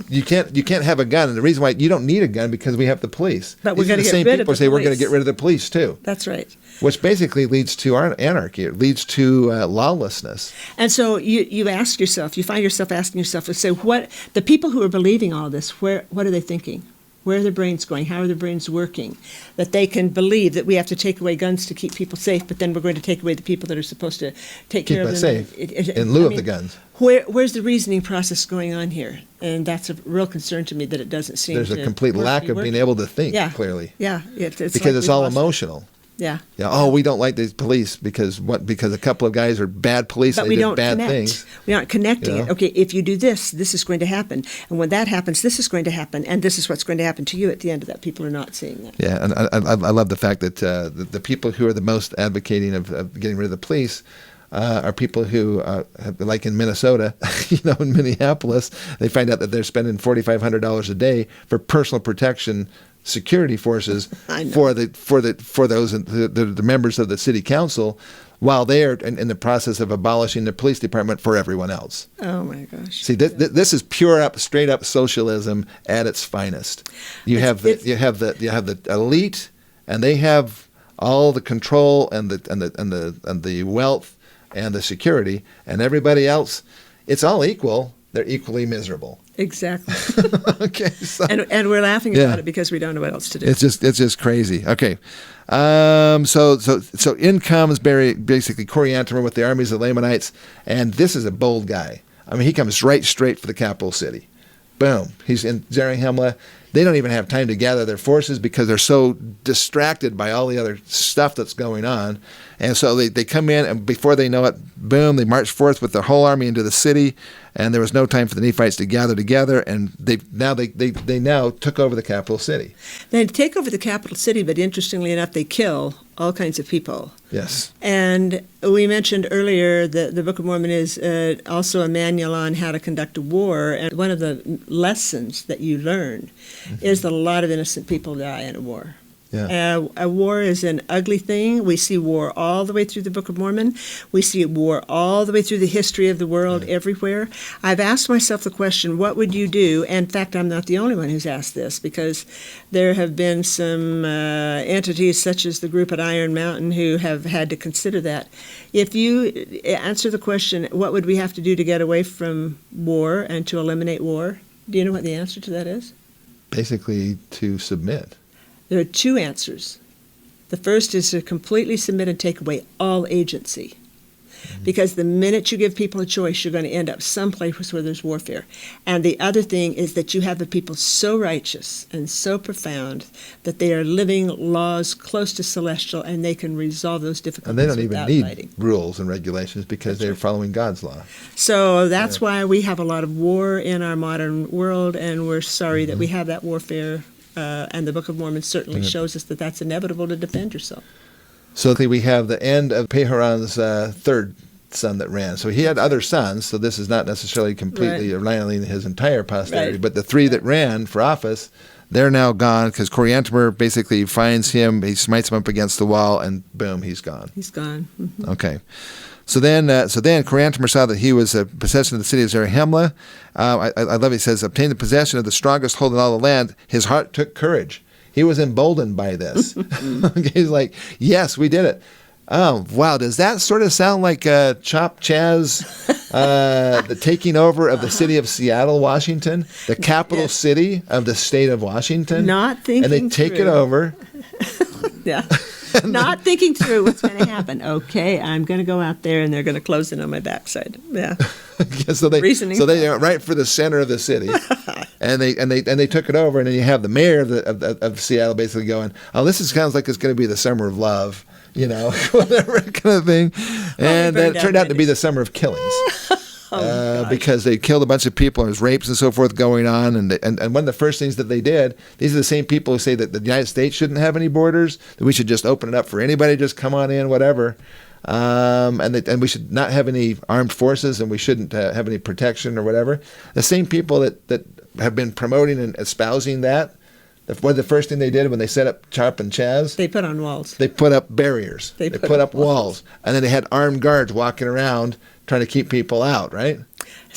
you can't have a gun, and the reason why you don't need a gun because we have the police. But we're going to get rid of the police. The same people say we're going to get rid of the police too. That's right. Which basically leads to anarchy. It leads to lawlessness. And so you ask yourself, you find yourself asking yourself, say, what the people who are believing all this, what are they thinking? Where are their brains going? How are their brains working? That they can believe that we have to take away guns to keep people safe, but then we're going to take away the people that are supposed to take care of them. Safe in lieu of the guns. Where's the reasoning process going on here? And that's a real concern to me that it doesn't seem There's a complete lack of being able to think clearly. Yeah. Because it's all emotional. Yeah. Yeah. Oh, we don't like these police because a couple of guys are bad police. But and we they don't did bad connect. things. We aren't connecting You know? it. Okay, if you do this, this is going to happen. And when that happens, this is going to happen. And this is what's going to happen to you at the end of that. People are not seeing that. Yeah, and I love the fact that the people who are the most advocating of getting rid of the police are people who, like in Minnesota, in Minneapolis, they find out that they're spending $4,500 a day for personal protection security forces for the members of the city council, while they are in the process of abolishing the police department for everyone else. Oh my gosh! See, this is straight up socialism at its finest. You have the elite, and they have all the control and the wealth and the security, and everybody else, it's all equal. They're equally miserable. Exactly. Okay. So, and we're laughing about it because we don't know what else to do. It's just crazy. Okay. So in comes basically Coriantumr with the armies of the Lamanites, and this is a bold guy. I mean, he comes straight for the capital city. Boom. He's in Zarahemla. They don't even have time to gather their forces because they're so distracted by all the other stuff that's going on. And so they come in, and before they know it, boom, they march forth with their whole army into the city, and there was no time for the Nephites to gather together, and they now took over the capital city. They take over the capital city, but interestingly enough, they kill all kinds of people. Yes. And we mentioned earlier that the Book of Mormon is also a manual on how to conduct a war, and one of the lessons that you learn is that a lot of innocent people die in a war. Yeah. A war is an ugly thing. We see war all the way through the Book of Mormon. We see war all the way through the history of the world, everywhere. I've asked myself the question, what would you do? And in fact, I'm not the only one who's asked this, because there have been some entities such as the group at Iron Mountain who have had to consider that. If you answer the question, what would we have to do to get away from war and to eliminate war? Do you know what the answer to that is? Basically, to submit. There are two answers. The first is to completely submit and take away all agency. Because the minute you give people a choice, you're going to end up someplace where there's warfare. And the other thing is that you have the people so righteous and so profound that they are living laws close to celestial, and they can resolve those difficulties and they don't even need fighting. Rules and regulations because they're following God's law. So that's why we have a lot of war in our modern world, and we're sorry that we have that warfare. And the Book of Mormon certainly shows us that that's inevitable to defend yourself. So we have the end of Peharon's third son that ran. So he had other sons, so this is not necessarily completely annihilating his entire posterity. Right. But the three that ran for office, they're now gone because Coriantumr basically finds him, he smites him up against the wall, and boom, he's gone. He's gone. Mm-hmm. Okay. So then Coriantumr saw that he was possessing of the city of Zarahemla. I love it. He says, obtained the possession of the strongest hold in all the land. His heart took courage. He was emboldened by this. He's like, yes, we did it. Oh, wow. Does that sort of sound like Chop Chaz, the taking over of the city of Seattle, Washington, the capital city of the state of Washington? Not thinking And they take it over. Yeah. Not thinking through what's going to happen. Okay, I'm going to go out there, and they're going to close in on my backside. Yeah. So they are right for the center of the city, and they took it over, and then you have the mayor of Seattle basically going, "Oh, sounds like it's going to be the summer of love, whatever kind of thing," and then it turned out to be the summer of killings. Because they killed a bunch of people, and there's rapes and so forth going on, and one of the first things that they did, these are the same people who say that the United States shouldn't have any borders, that we should just open it up for anybody, just come on in, whatever, and we should not have any armed forces, and we shouldn't have any protection or whatever. The same people that have been promoting and espousing that, the first thing they did when they set up Chop and Chaz? They put on walls. They put up barriers. They put up walls. And then they had armed guards walking around trying to keep people out, right?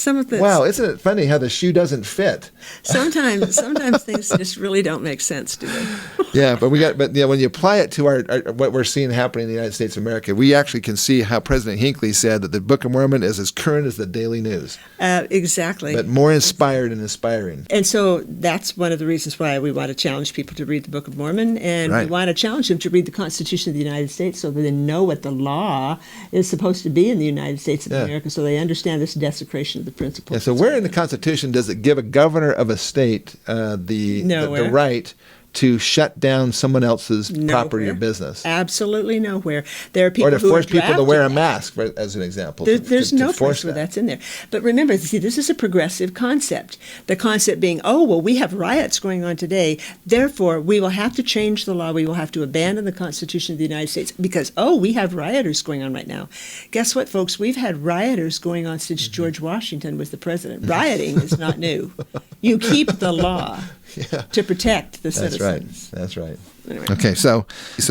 Wow, isn't it funny how the shoe doesn't fit? Sometimes things just really don't make sense, do they? Yeah, but when you apply it to our what we're seeing happening in the United States of America, we actually can see how President Hinckley said that the Book of Mormon is as current as the daily news. Exactly. But more inspired and inspiring. And so that's one of the reasons why we want to challenge people to read the Book of Mormon, and we want to challenge them to read the Constitution of the United States so that they know what the law is supposed to be in the United States of America, so they understand this desecration of the principles. Yeah, so where in the Constitution does it give a governor of a state the right to shut down someone else's property or Nowhere. business. Absolutely nowhere. There are people Or to who force are people to wear a drafted. mask, as an example. There's to no force place where that. that's in there. But remember, see, this is a progressive concept. The concept being, oh, well, we have riots going on today. Therefore, we will have to change the law. We will have to abandon the Constitution of the United States because, oh, we have rioters going on right now. Guess what, folks? We've had rioters going on since George Washington was the president. Rioting is not new. You keep the law to protect the citizens. That's right. Anyway. Okay, so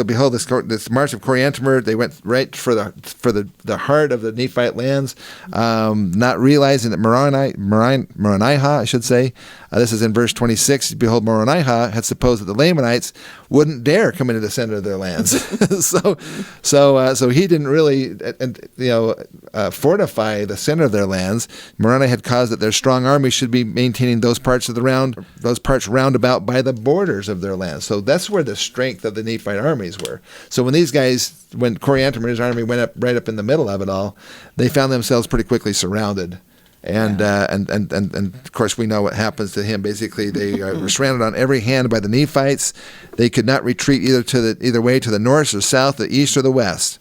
behold, this march of Coriantumr, they went right for the heart of the Nephite lands, not realizing that Moronihah, I should say, this is in verse 26. Behold, Moronihah had supposed that the Lamanites wouldn't dare come into the center of their lands, so he didn't really, fortify the center of their lands. Moroni had caused that their strong army should be maintaining those parts round about by the borders of their lands. So that's where the strength of the Nephite armies were. So when Coriantumr and his army went right up in the middle of it all, they found themselves pretty quickly surrounded. And of course we know what happens to him. Basically, they were surrounded on every hand by the Nephites. They could not retreat either way to the north or south, the east or the west.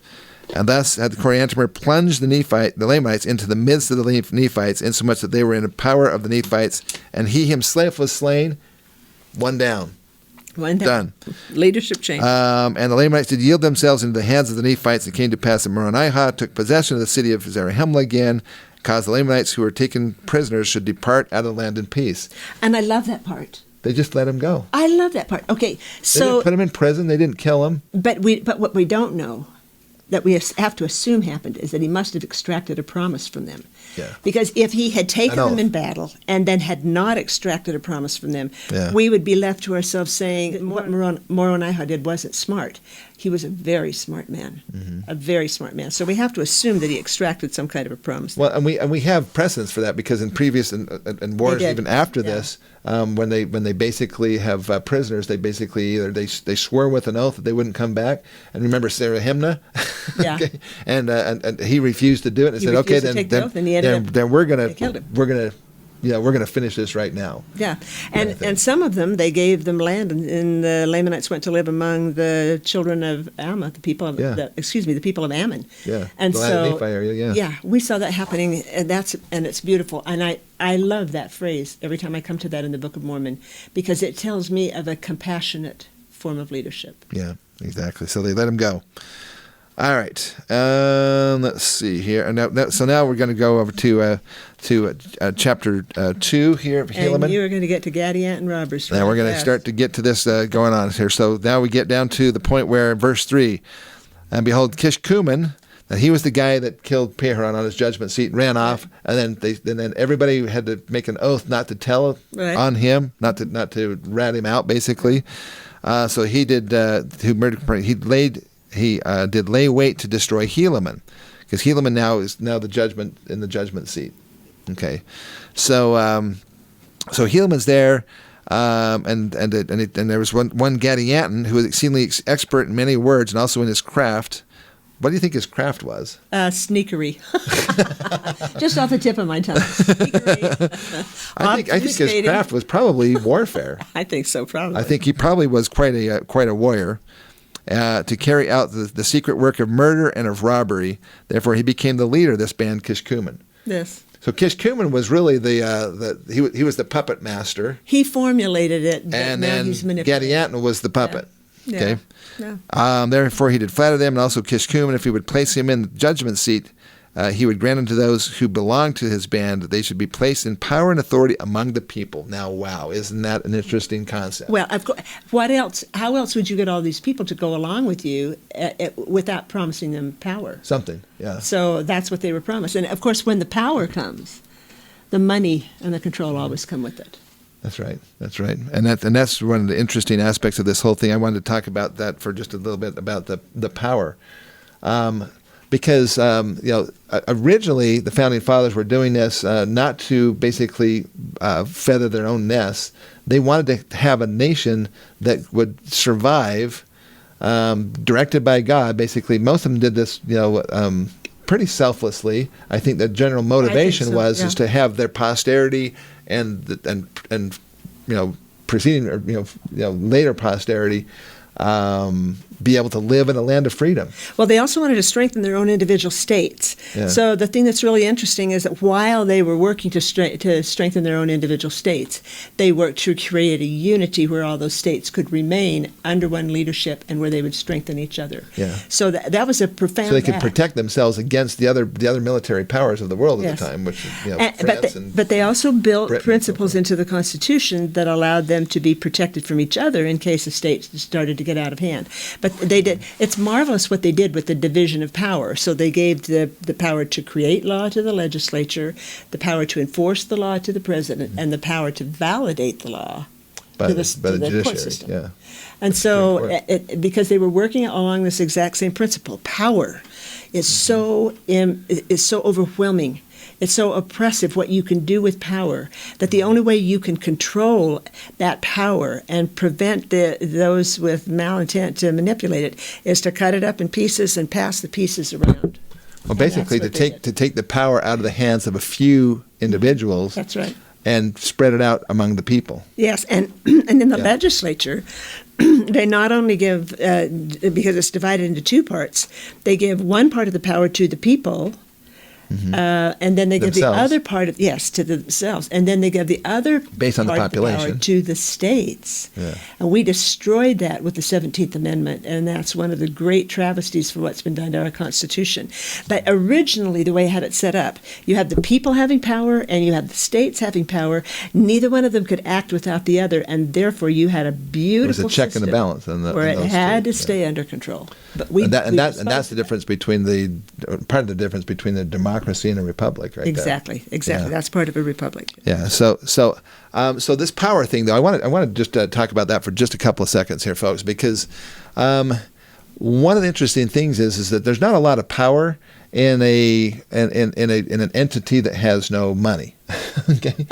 And thus had Coriantumr plunged the Lamanites into the midst of the Nephites, insomuch that they were in the power of the Nephites, and he himself was slain. One down. Done. Leadership change. And the Lamanites did yield themselves into the hands of the Nephites. It came to pass that Moronihah took possession of the city of Zarahemla again, caused the Lamanites who were taken prisoners should depart out of the land in peace. And I love that part. They just let him go. I love that part. Okay, They so didn't put him in prison. They didn't kill him. but what we don't know, that we have to assume happened, is that he must have extracted a promise from them. Yeah. Because if he had taken An them in oath. battle and then had not extracted a promise from them, Yeah. we would be left to ourselves saying that what Moronihah did wasn't smart. He was a very smart man, a very smart man. So we have to assume that he extracted some kind of a promise. Well, and we have precedence for that because in previous in wars, did. even after Yeah. this, when they basically have prisoners, they basically either they swear with an oath that they wouldn't come back. And remember Zarahemla, Yeah. Okay? And he refused to do it. And He said, okay, refused to take the oath, and he ended up- then we're they killed him. gonna finish this right now. Yeah, and some of them, they gave them land, and the Lamanites went to live among the children of Ammon, the people of the people of Ammon. Yeah, and the so Nephi area. yeah, we saw that happening, and it's beautiful, and I love that phrase every time I come to that in the Book of Mormon because it tells me of a compassionate form of leadership. Yeah, exactly. So they let him go. All right. Let's see here. So now we're going to go over to chapter 2 here of Helaman. And you're going to get to Gadiant and robbers. Now we're going to fast. start to get to this going on here. So now we get down to the point where, verse 3, and behold, Kishkumen, and he was the guy that killed Peharon on his judgment seat and ran off, and then everybody had to make an oath not to tell on him, not to rat him out, basically. So he did. Who murdered? He did lay wait to destroy Helaman, because Helaman now is the judgment in the judgment seat. Okay, so Helaman's there, and there was one Gadianton who was exceedingly expert in many words and also in his craft. What do you think his craft was? Sneakery. Just off the tip of my tongue. Sneakery. I think his craft was probably warfare. I think so, probably. I think he probably was quite a warrior. To carry out the secret work of murder and of robbery. Therefore, he became the leader of this band, Kishkumen. Yes. So Kishkumen was really he was the puppet master. He formulated it, but And now then he's manipulating. Gadianton was the puppet. Yeah. Okay. Yeah. Therefore, he did flatter them, and also Kishkumen, if he would place him in the judgment seat, he would grant unto those who belong to his band that they should be placed in power and authority among the people. Now, wow, isn't that an interesting concept? Well, of course. What else? How else would you get all these people to go along with you without promising them power? Something, yeah. So that's what they were promised. And of course, when the power comes, the money and the control always come with it. That's right. That's right. And that's one of the interesting aspects of this whole thing. I wanted to talk about that for just a little bit, about the power. Because originally the founding fathers were doing this not to basically feather their own nests. They wanted to have a nation that would survive, directed by God. Basically, most of them did this, pretty selflessly. I think the general motivation was to have their posterity and preceding or later posterity be able to live in a land of freedom. Well, they also wanted to strengthen their own individual states. Yeah. So the thing that's really interesting is that while they were working to strengthen their own individual states, they worked to create a unity where all those states could remain under one leadership and where they would strengthen each other. Yeah. So that was a profound So they could act. protect themselves against the other military powers of the world at Yes. the time, which But they also built Britain and so principles forth. into the Constitution that allowed them to be protected from each other in case the states started to get out of hand. But they did. It's marvelous what they did with the division of power. So they gave the power to create law to the legislature, the power to enforce the law to the president, and the power to validate the law by to the court judiciary. system. Yeah. And so, Supreme because they were working along this exact same principle, power is so overwhelming. It's so oppressive what you can do with power that the only way you can control that power and prevent those with malintent to manipulate it is to cut it up in pieces and pass the pieces around. Well, basically, to that's what they take the power out of the hands of a few individuals. That's right. And spread it out among the people. Yes, and in the Yeah. legislature, they not only give, because it's divided into two parts, they give one part of the power to the people, and then they give the Themselves. other part of, to themselves, and then they give the other Based on the part of population. power to the states. Yeah. And we destroyed that with the 17th Amendment, and that's one of the great travesties for what's been done to our Constitution. But originally, the way I had it set up, you had the people having power and you had the states having power. Neither one of them could act without the other, and therefore you had a beautiful It was a check and a system balance on where it those had two, to stay under control. But And that's the difference between part of the difference between a democracy and a republic, right? Exactly. Yeah. That's part of a republic. Yeah. So this power thing, though, I want to just talk about that for just a couple of seconds here, folks, because one of the interesting things is that there's not a lot of power in an entity that has no money. Okay.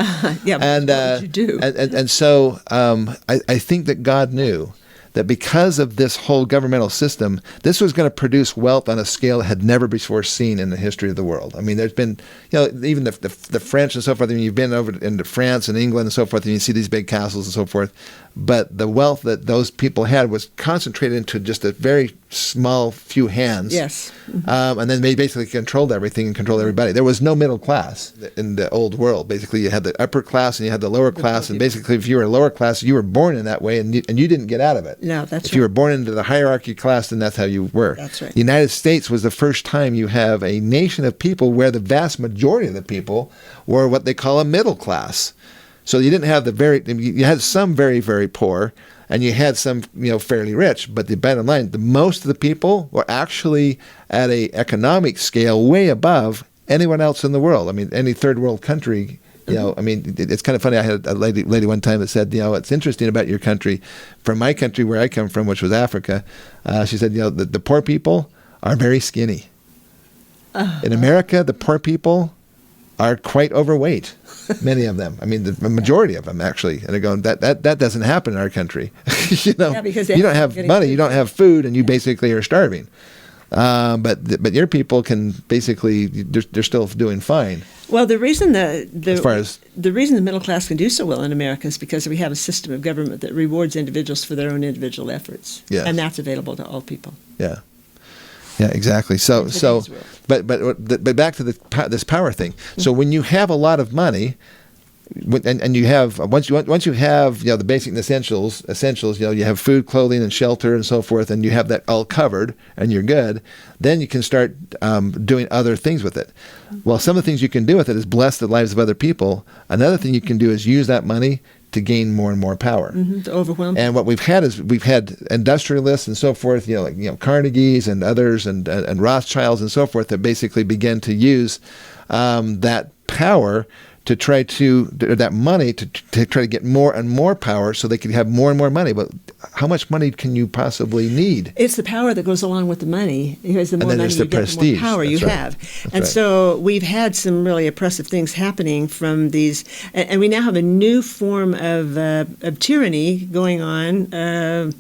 Yeah. And what would you do? And so I think that God knew that because of this whole governmental system, this was going to produce wealth on a scale that had never before seen in the history of the world. I mean, there's been, even the French and so forth. I mean, you've been over into France and England and so forth, and you see these big castles and so forth. But the wealth that those people had was concentrated into just a very small few hands. Yes. And then they basically controlled everything and controlled everybody. There was no middle class in the old world. Basically, you had the upper class and you had the lower class. And basically, if you were a lower class, you were born in that way, and you didn't get out of it. No, that's If you were born into the hierarchy class, then that's how you were. That's right. The United States was the first time you have a nation of people where the vast majority of the people were what they call a middle class. So you didn't have you had some very, very poor, and you had some, fairly rich. But the bottom line, most of the people were actually at a economic scale way above anyone else in the world. I mean, any third world country. I mean, it's kind of funny. I had a lady one time that said, what's interesting about your country, from my country where I come from, which was Africa, she said, the poor people are very skinny. In America, the poor people are quite overweight, many of them. I mean, the majority of them, actually. And they're going, that doesn't happen in our country. Because you don't have money, you don't have food, and you basically are starving. But your people can basically, they're still doing fine. Well, the reason As far as the reason the middle class can do so well in America is because we have a system of government that rewards individuals for their own individual efforts, Yes. and that's available to all people. Yeah, exactly. So, but back to this power thing. So when you have a lot of money, and you have once you have the basic essentials, you have food, clothing, and shelter, and so forth, and you have that all covered, and you're good. Then you can start doing other things with it. Well, some of the things you can do with it is bless the lives of other people. Another thing you can do is use that money to gain more and more power. To overwhelm. And what we've had industrialists and so forth, like Carnegie's and others and Rothschilds and so forth that basically began to use that power to try to that money to try to get more and more power so they could have more and more money. But how much money can you possibly need? It's the power that goes along with the money. Because the more money you get, the more power you have. And so we've had some really oppressive things happening from these, and we now have a new form of tyranny going on,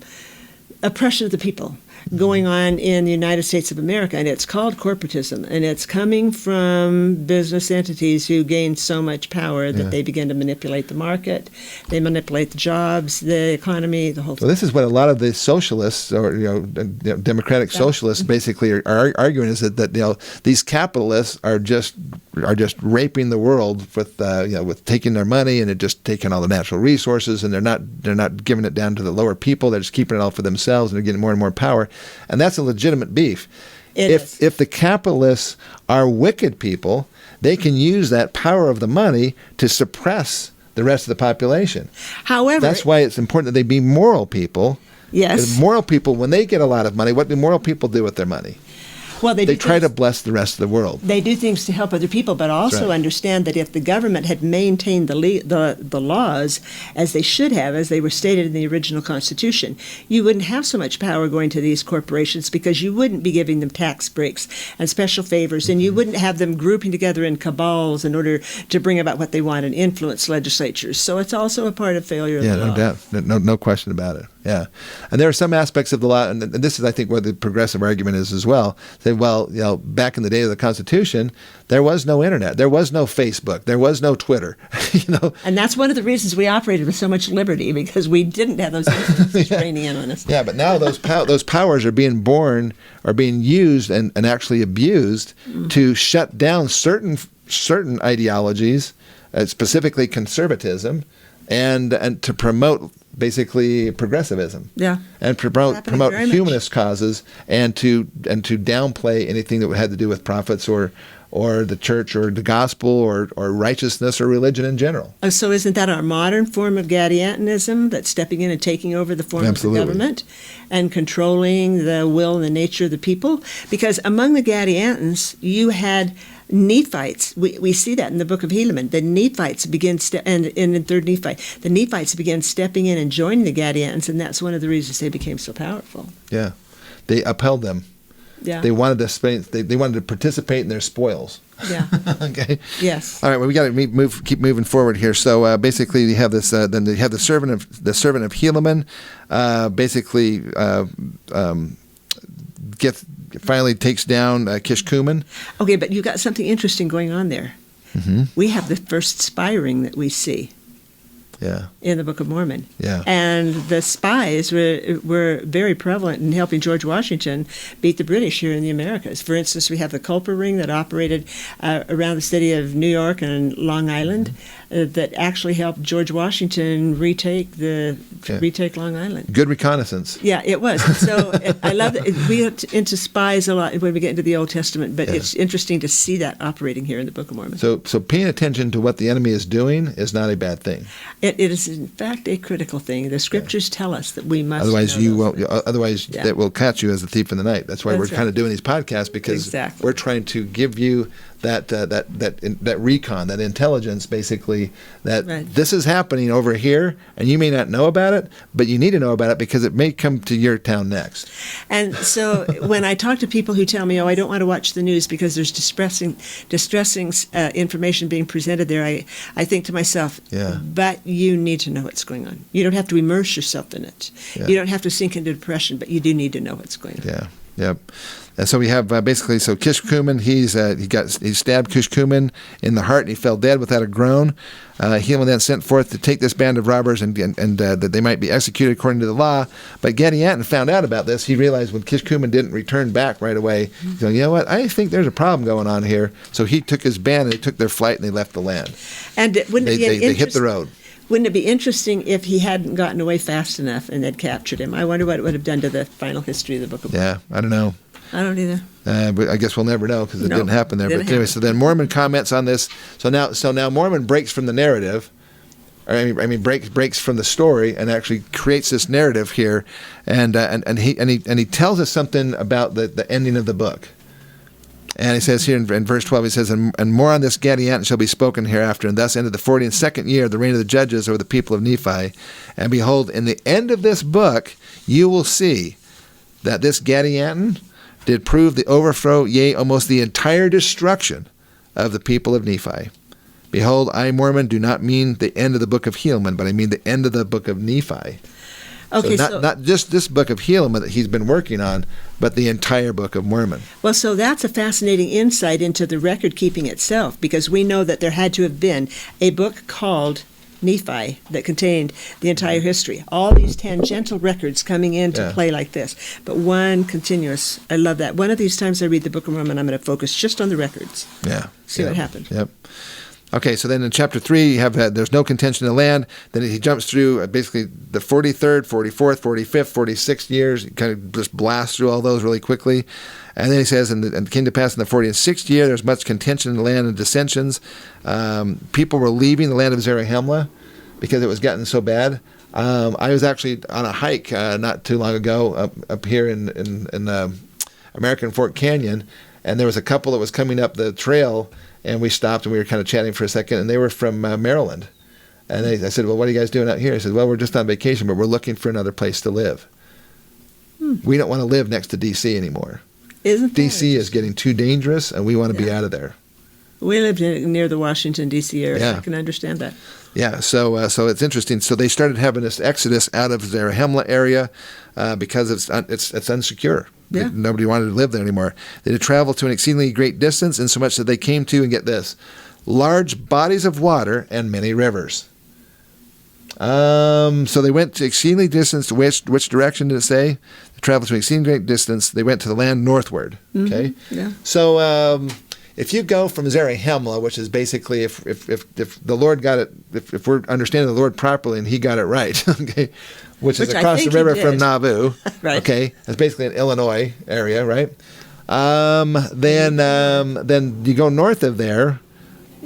oppression of the people. going on in the United States of America, and it's called corporatism, and it's coming from business entities who gain so much power that they begin to manipulate the market, they manipulate the jobs, the economy, the whole thing. Well, this is what a lot of the socialists, or democratic socialists, basically are arguing, is that these capitalists are just raping the world with taking their money and just taking all the natural resources, and they're not giving it down to the lower people. They're just keeping it all for themselves, and they're getting more and more power, and that's a legitimate beef. If the capitalists are wicked people, they can use that power of the money to suppress the rest of the population. However, that's why it's important that they be moral people. Yes. Moral people, when they get a lot of money, what do moral people do with their money? Well, they try to bless the rest of the world. They do things to help other people, but also understand that if the government had maintained the laws as they should have, as they were stated in the original Constitution, you wouldn't have so much power going to these corporations, because you wouldn't be giving them tax breaks and special favors, and you wouldn't have them grouping together in cabals in order to bring about what they want and influence legislatures. So it's also a part of failure of the law. Yeah, no doubt. No question about it. Yeah. And there are some aspects of the law, and this is, I think, where the progressive argument is as well. Say, well, back in the day of the Constitution, there was no internet, there was no Facebook, there was no Twitter, And that's one of the reasons we operated with so much liberty, because we didn't have those influences raining in on us. Yeah, but now those powers are being used and actually abused to shut down certain ideologies, specifically conservatism, and to promote basically progressivism, and promote humanist causes, and to downplay anything that had to do with prophets or the church or the gospel or righteousness or religion in general. So isn't that our modern form of Gadiantonism, that's stepping in and taking over the form of the government and controlling the will and the nature of the people? Because among the Gadiantons, you had Nephites. We see that in the book of Helaman. The Nephites begin, and in 3rd Nephi, the Nephites began stepping in and joining the Gadiantons, and that's one of the reasons they became so powerful. Yeah, they upheld them. Yeah, they wanted to participate in their spoils. Yeah. Okay. Yes. All right. Well, we got to keep moving forward here. So basically, you have this. Then you have the servant of Helaman. Finally takes down Kishkumen. Okay, but you got something interesting going on there. Mm-hmm. We have the first spy ring that we see. Yeah. In the Book of Mormon. Yeah. And the spies were very prevalent in helping George Washington beat the British here in the Americas. For instance, we have the Culper ring that operated around the city of New York and Long Island that actually helped George Washington retake Long Island. Good reconnaissance. Yeah, it was. So I love that. We get into spies a lot when we get into the Old Testament, but it's interesting to see that operating here in the Book of Mormon. So paying attention to what the enemy is doing is not a bad thing. It is, in fact, a critical thing. The scriptures tell us that we must. Otherwise, that will catch you as a thief in the night. That's why we're kind of doing these podcasts, because we're trying to give you that recon, that intelligence, basically, that this is happening over here, and you may not know about it, but you need to know about it because it may come to your town next. And so when I talk to people who tell me, I don't want to watch the news because there's distressing information being presented there, I think to myself, but you need to know what's going on. You don't have to immerse yourself in it. Yeah. You don't have to sink into depression, but you do need to know what's going on. Yeah. Yep. And so we have Kishkumen. He stabbed Kishkumen in the heart, and he fell dead without a groan. Helaman then sent forth to take this band of robbers and that they might be executed according to the law. But Gadianton found out about this. He realized when Kishkumen didn't return back right away, he's going, you know what? I think there's a problem going on here. So he took his band and they took their flight and they left the land. And they hit the road. Wouldn't it be interesting if he hadn't gotten away fast enough and they'd captured him? I wonder what it would have done to the final history of the Book of Mormon. Yeah, I don't know. I don't either. But I guess we'll never know because it didn't happen there. But anyway, so then Mormon comments on this. So now Mormon breaks from the narrative. Breaks from the story and actually creates this narrative here, and he tells us something about the ending of the book. And he says here in verse 12, he says, and more on this Gadianton shall be spoken hereafter, and thus ended the 42nd year of the reign of the judges over the people of Nephi. And behold, in the end of this book, you will see that this Gadianton did prove the overthrow, yea, almost the entire destruction of the people of Nephi. Behold, I, Mormon, do not mean the end of the book of Helaman, but I mean the end of the book of Nephi. Okay, so not just this book of Helaman that he's been working on, but the entire Book of Mormon. Well, so that's a fascinating insight into the record keeping itself, because we know that there had to have been a book called Nephi that contained the entire history. All these tangential records coming into play like this, but one continuous. I love that. One of these times I read the Book of Mormon, I'm going to focus just on the records. Yeah. See what happened. Yep. Okay, so then in chapter 3, you have there's no contention in the land. Then he jumps through basically the 43rd, 44th, 45th, 46th years. He kind of just blasts through all those really quickly. And then he says, and it came to pass in the 46th year, there's much contention in the land and dissensions. People were leaving the land of Zarahemla because it was getting so bad. I was actually on a hike not too long ago up here in American Fork Canyon, and there was a couple that was coming up the trail, and we stopped and we were kind of chatting for a second, and they were from Maryland. And I said, well, what are you guys doing out here? I said, well, we're just on vacation, but we're looking for another place to live. We don't want to live next to D.C. anymore. Isn't D.C. is getting too dangerous, and we want to be out of there. We lived near the Washington, D.C. area. Yeah. I can understand that. Yeah, so it's interesting. So they started having this exodus out of Zarahemla area because it's unsecure. Yeah. Nobody wanted to live there anymore. They had traveled to an exceedingly great distance, and so much that they came to, and get this, large bodies of water and many rivers. So they went to exceedingly distance. Which direction did it say? They traveled to an exceedingly great distance. They went to the land northward. Okay. Yeah. So if you go from Zarahemla, which is basically if the Lord got it, if we're understanding the Lord properly and He got it right, okay, which is across the river from Nauvoo, right. Okay, that's basically an Illinois area, right? Then you go north of there,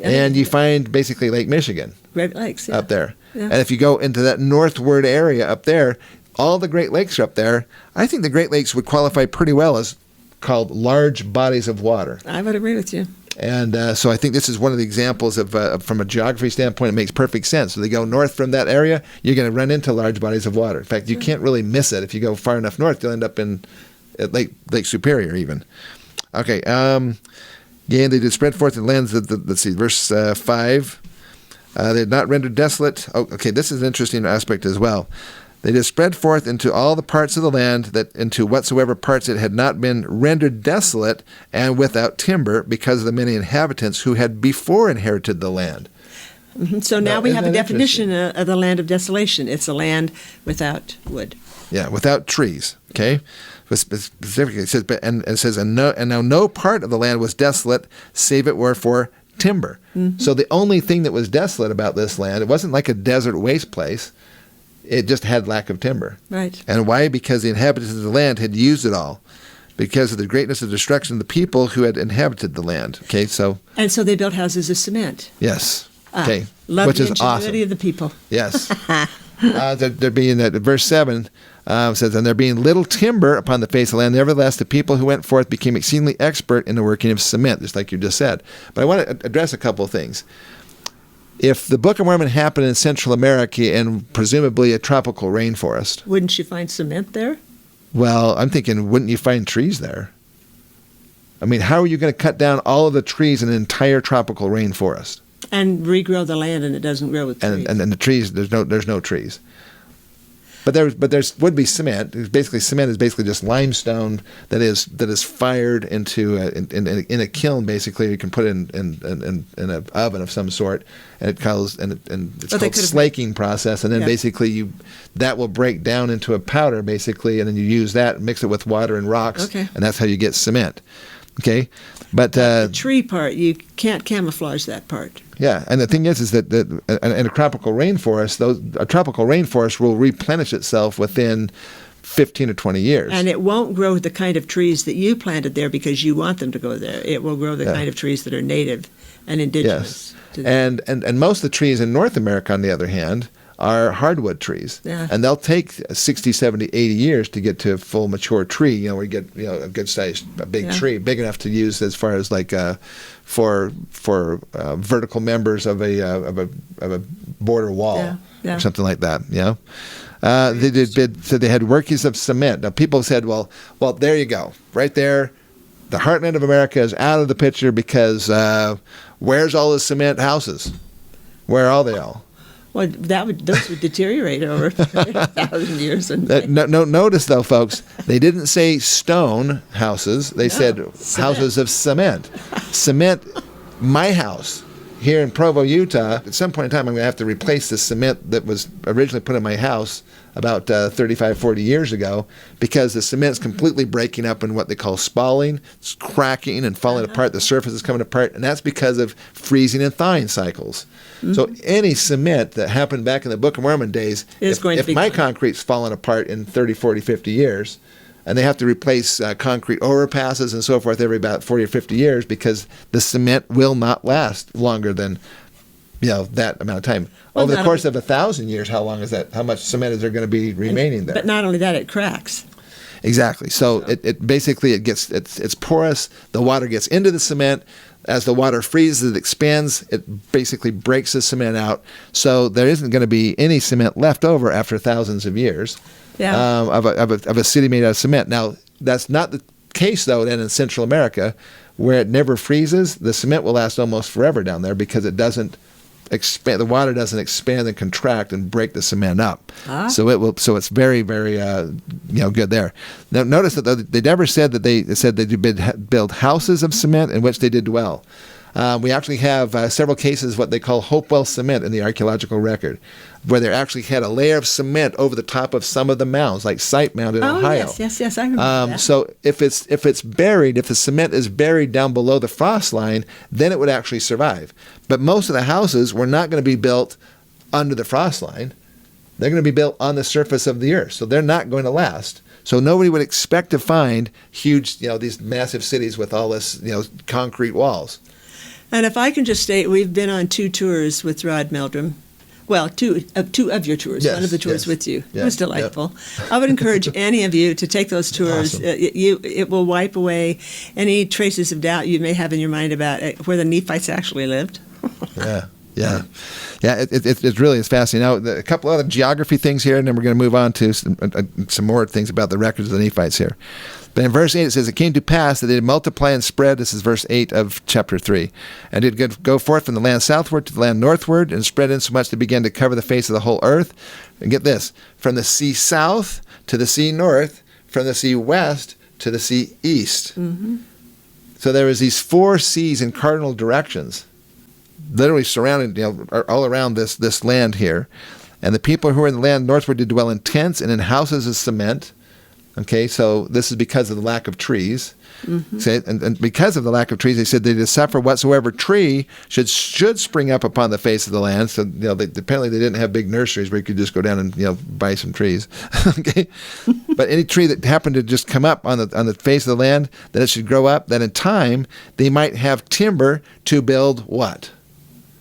and you find basically Lake Michigan. Great Lakes, up there. Yeah. And if you go into that northward area up there, all the Great Lakes are up there. I think the Great Lakes would qualify pretty well as called large bodies of water. I would agree with you. And so I think this is one of the examples of, from a geography standpoint, it makes perfect sense. So they go north from that area, you're going to run into large bodies of water. In fact, you can't really miss it. If you go far enough north, you'll end up at Lake Superior even. Okay. Yeah, they did spread forth in lands, let's see, verse 5. They had not rendered desolate. Oh, okay, this is an interesting aspect as well. They did spread forth into all the parts of the land, that into whatsoever parts it had not been rendered desolate and without timber, because of the many inhabitants who had before inherited the land. Mm-hmm. So now we have a definition of the land of desolation. It's a land without wood. Yeah, without trees. Okay, specifically it says, and now no part of the land was desolate, save it were for timber. Mm-hmm. So the only thing that was desolate about this land, it wasn't like a desert waste place. It just had lack of timber. Right. And why? Because the inhabitants of the land had used it all, because of the greatness of destruction of the people who had inhabited the land. Okay, so. And so they built houses of cement. Yes. Okay. Love which the is awesome. ingenuity of the people. Yes. They're being verse 7 says, and there being little timber upon the face of the land, nevertheless the people who went forth became exceedingly expert in the working of cement, just like you just said. But I want to address a couple of things. If the Book of Mormon happened in Central America and presumably a tropical rainforest, wouldn't you find cement there? Well, I'm thinking, wouldn't you find trees there? I mean, how are you going to cut down all of the trees in an entire tropical rainforest? And regrow the land, and it doesn't grow with trees. And the trees, there's no trees. But there would be cement. Cement is basically just limestone that is fired into in a kiln. Basically, you can put it in an oven of some sort, and it's called slaking process. And then basically that will break down into a powder, basically, and then you use that, mix it with water and rocks, and that's how you get cement. Okay, but the tree part, you can't camouflage that part. Yeah, and the thing is that in a tropical rainforest, a tropical rainforest will replenish itself within 15 or 20 years. And it won't grow the kind of trees that you planted there because you want them to go there. It will grow the kind of trees that are native and indigenous. Yes. And most of the trees in North America, on the other hand, are hardwood trees. Yeah. And they'll take 60, 70, 80 years to get to a full mature tree, where you get a good sized, big tree, big enough to use as far as like for vertical members of a border wall or something like that. They had workings of cement. Now people said, well, there you go, right there. The heartland of America is out of the picture because where's all the cement houses? Where are they all? Well, those would deteriorate over 1,000 years. Notice, though, folks, they didn't say stone houses. They said houses of cement. Cement, my house here in Provo, Utah, at some point in time, I'm going to have to replace the cement that was originally put in my house about 35, 40 years ago, because the cement's completely breaking up in what they call spalling. It's cracking and falling apart. The surface is coming apart, and that's because of freezing and thawing cycles. So any cement that happened back in the Book of Mormon days, if my concrete's falling apart in 30, 40, 50 years, and they have to replace concrete overpasses and so forth every about 40 or 50 years, because the cement will not last longer than that amount of time. Over the course of 1,000 years, how long is that? How much cement is there going to be remaining there? But not only that, it cracks. Exactly. So it basically it's porous. The water gets into the cement. As the water freezes, it expands. It basically breaks the cement out. So there isn't going to be any cement left over after thousands of years of a city made out of cement. Now, that's not the case, though, then in Central America, where it never freezes. The cement will last almost forever down there because it doesn't expand. The water doesn't expand and contract and break the cement up. So it will. So it's very, very good there. Now notice that they never said that they did build houses of cement in which they did dwell. We actually have several cases of what they call Hopewell cement in the archaeological record, where they actually had a layer of cement over the top of some of the mounds, like Sight Mound in Ohio. Yes, I remember that. So if it's buried, if the cement is buried down below the frost line, then it would actually survive. But most of the houses were not going to be built under the frost line. They're going to be built on the surface of the earth, so they're not going to last. So nobody would expect to find huge, these massive cities with all this, concrete walls. And if I can just state, we've been on 2 tours with Rod Meldrum. Well, two of your tours. Yes, one of the tours with you. Yeah, It was delightful. I would encourage any of you to take those tours. Awesome. It will wipe away any traces of doubt you may have in your mind about where the Nephites actually lived. Yeah. It really is fascinating. Now, a couple other geography things here, and then we're going to move on to some more things about the records of the Nephites here. But in verse 8 it says, "It came to pass that they did multiply and spread," this is verse 8 of chapter 3, "and did go forth from the land southward to the land northward, and spread insomuch they began to cover the face of the whole earth." And get this, from the sea south to the sea north, from the sea west to the sea east. So there was these 4 seas in cardinal directions, literally surrounding, all around this land here. "And the people who were in the land northward did dwell in tents and in houses of cement." Okay, so this is because of the lack of trees. Okay, and because of the lack of trees, they said they did suffer whatsoever tree should spring up upon the face of the land. So apparently they didn't have big nurseries where you could just go down and buy some trees. Okay, but any tree that happened to just come up on the face of the land, that it should grow up. That in time they might have timber to build what?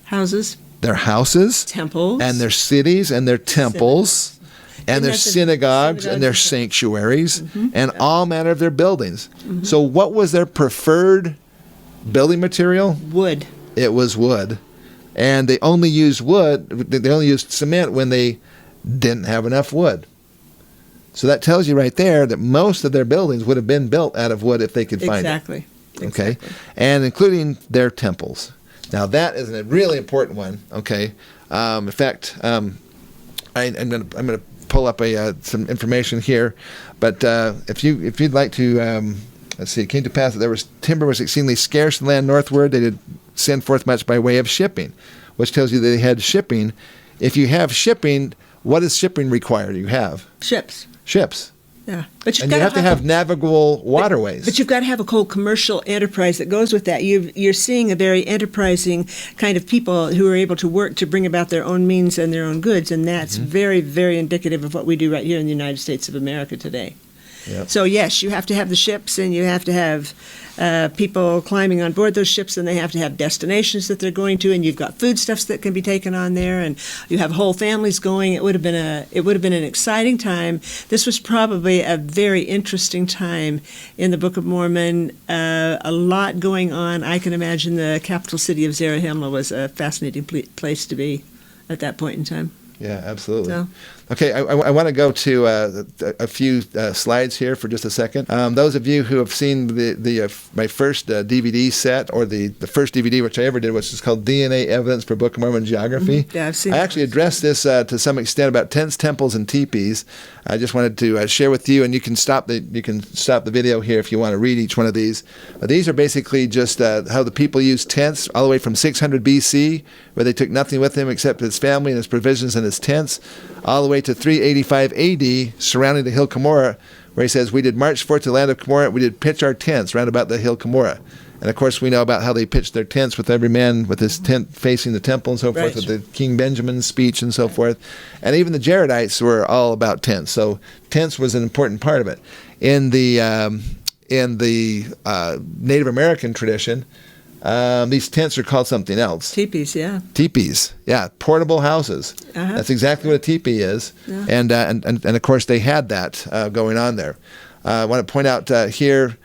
Houses. Their houses, temples, and their cities and their temples. And their synagogues and their sanctuaries and all manner of their buildings. So what was their preferred building material? Wood. It was wood. And they only used wood, they only used cement when they didn't have enough wood. So that tells you right there that most of their buildings would have been built out of wood if they could find it. Exactly. Okay? And including their temples. Now that is a really important one. Okay? In fact, I'm going to pull up some information here, but if you'd like to, let's see. It came to pass that timber was exceedingly scarce in the land northward. They did send forth much by way of shipping, which tells you that they had shipping. If you have shipping, what does shipping require? You have ships. Yeah, but you have to have navigable waterways. But you've got to have a whole commercial enterprise that goes with that. You're seeing a very enterprising kind of people who are able to work to bring about their own means and their own goods, and that's very, very indicative of what we do right here in the United States of America today. Yep. So yes, you have to have the ships, and you have to have people climbing on board those ships, and they have to have destinations that they're going to, and you've got foodstuffs that can be taken on there, and you have whole families going. It would have been an exciting time. This was probably a very interesting time in the Book of Mormon. A lot going on. I can imagine the capital city of Zarahemla was a fascinating place to be at that point in time. Yeah, absolutely. Okay, I want to go to a few slides here for just a second. Those of you who have seen my first DVD set, or the first DVD which I ever did, which is called DNA Evidence for Book of Mormon Geography. Mm-hmm. Yeah, I've seen I actually addressed this to some extent about tents, temples, and teepees. I just wanted to share with you, and you can stop the video here if you want to read each one of these. But these are basically just how the people used tents all the way from 600 BC, where they took nothing with them except his family and his provisions and his tents, all the way to 385 AD, surrounding the hill Cumorah, where he says, "We did march forth to the land of Cumorah, we did pitch our tents round about the hill Cumorah." And of course, we know about how they pitched their tents, with every man with his tent facing the temple and so forth, with the King Benjamin's speech and so forth. And even the Jaredites were all about tents. So tents was an important part of it. In the Native American tradition, these tents are called something else. Teepees, yeah. Teepees, yeah, portable houses. Uh-huh. That's exactly what a teepee is. Yeah. And of course, they had that going on there. I want to point out here.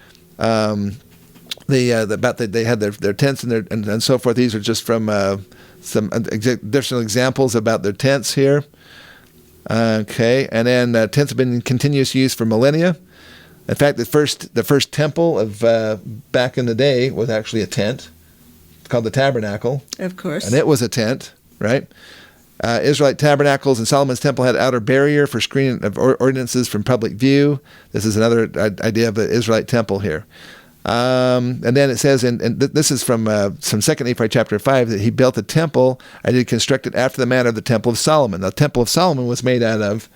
They had their tents and so forth. These are just from some additional examples about their tents here. Okay, and then tents have been in continuous use for millennia. In fact, the first temple of back in the day was actually a tent. It's called the tabernacle. Of course. And it was a tent, right? Israelite tabernacles and Solomon's temple had outer barrier for screening of ordinances from public view. This is another idea of the Israelite temple here. And then it says, and this is from 2 Nephi chapter 5, that he built a temple and did construct it after the manner of the temple of Solomon. The temple of Solomon was made out of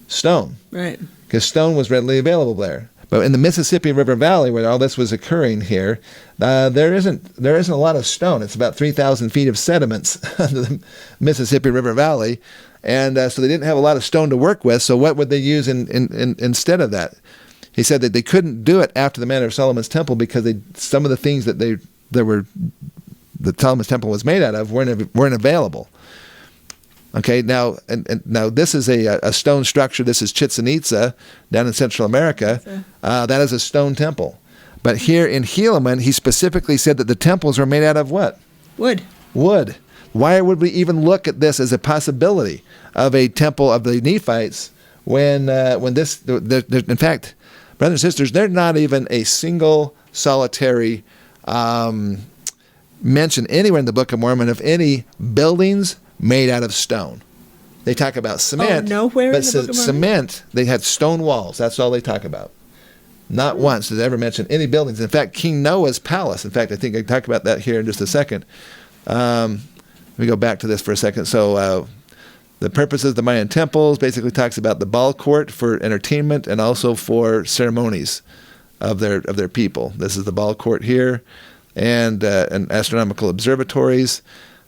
stone. Right. Because stone was readily available there. But in the Mississippi River Valley, where all this was occurring here, there isn't a lot of stone. It's about 3,000 feet of sediments under the Mississippi River Valley. And so they didn't have a lot of stone to work with. So what would they use instead of that? He said that they couldn't do it after the manner of Solomon's temple because some of the things that the Solomon's temple was made out of weren't available. Okay, now now this is a stone structure. This is Chichen Itza down in Central America. That is a stone temple. But here in Helaman, he specifically said that the temples are made out of what? Wood. Wood. Why would we even look at this as a possibility of a temple of the Nephites when this? In fact, brothers and sisters, there's not even a single solitary mention anywhere in the Book of Mormon of any buildings made out of stone. They talk about cement, nowhere but in the Book of Mormon? Cement, they had stone walls. That's all they talk about. Not once did they ever mention any buildings. In fact, King Noah's palace, in fact, I think I can talk about that here in just a second. Let me go back to this for a second. So the purposes of the Mayan temples basically talks about the ball court for entertainment and also for ceremonies of their people. This is the ball court here, and astronomical observatories.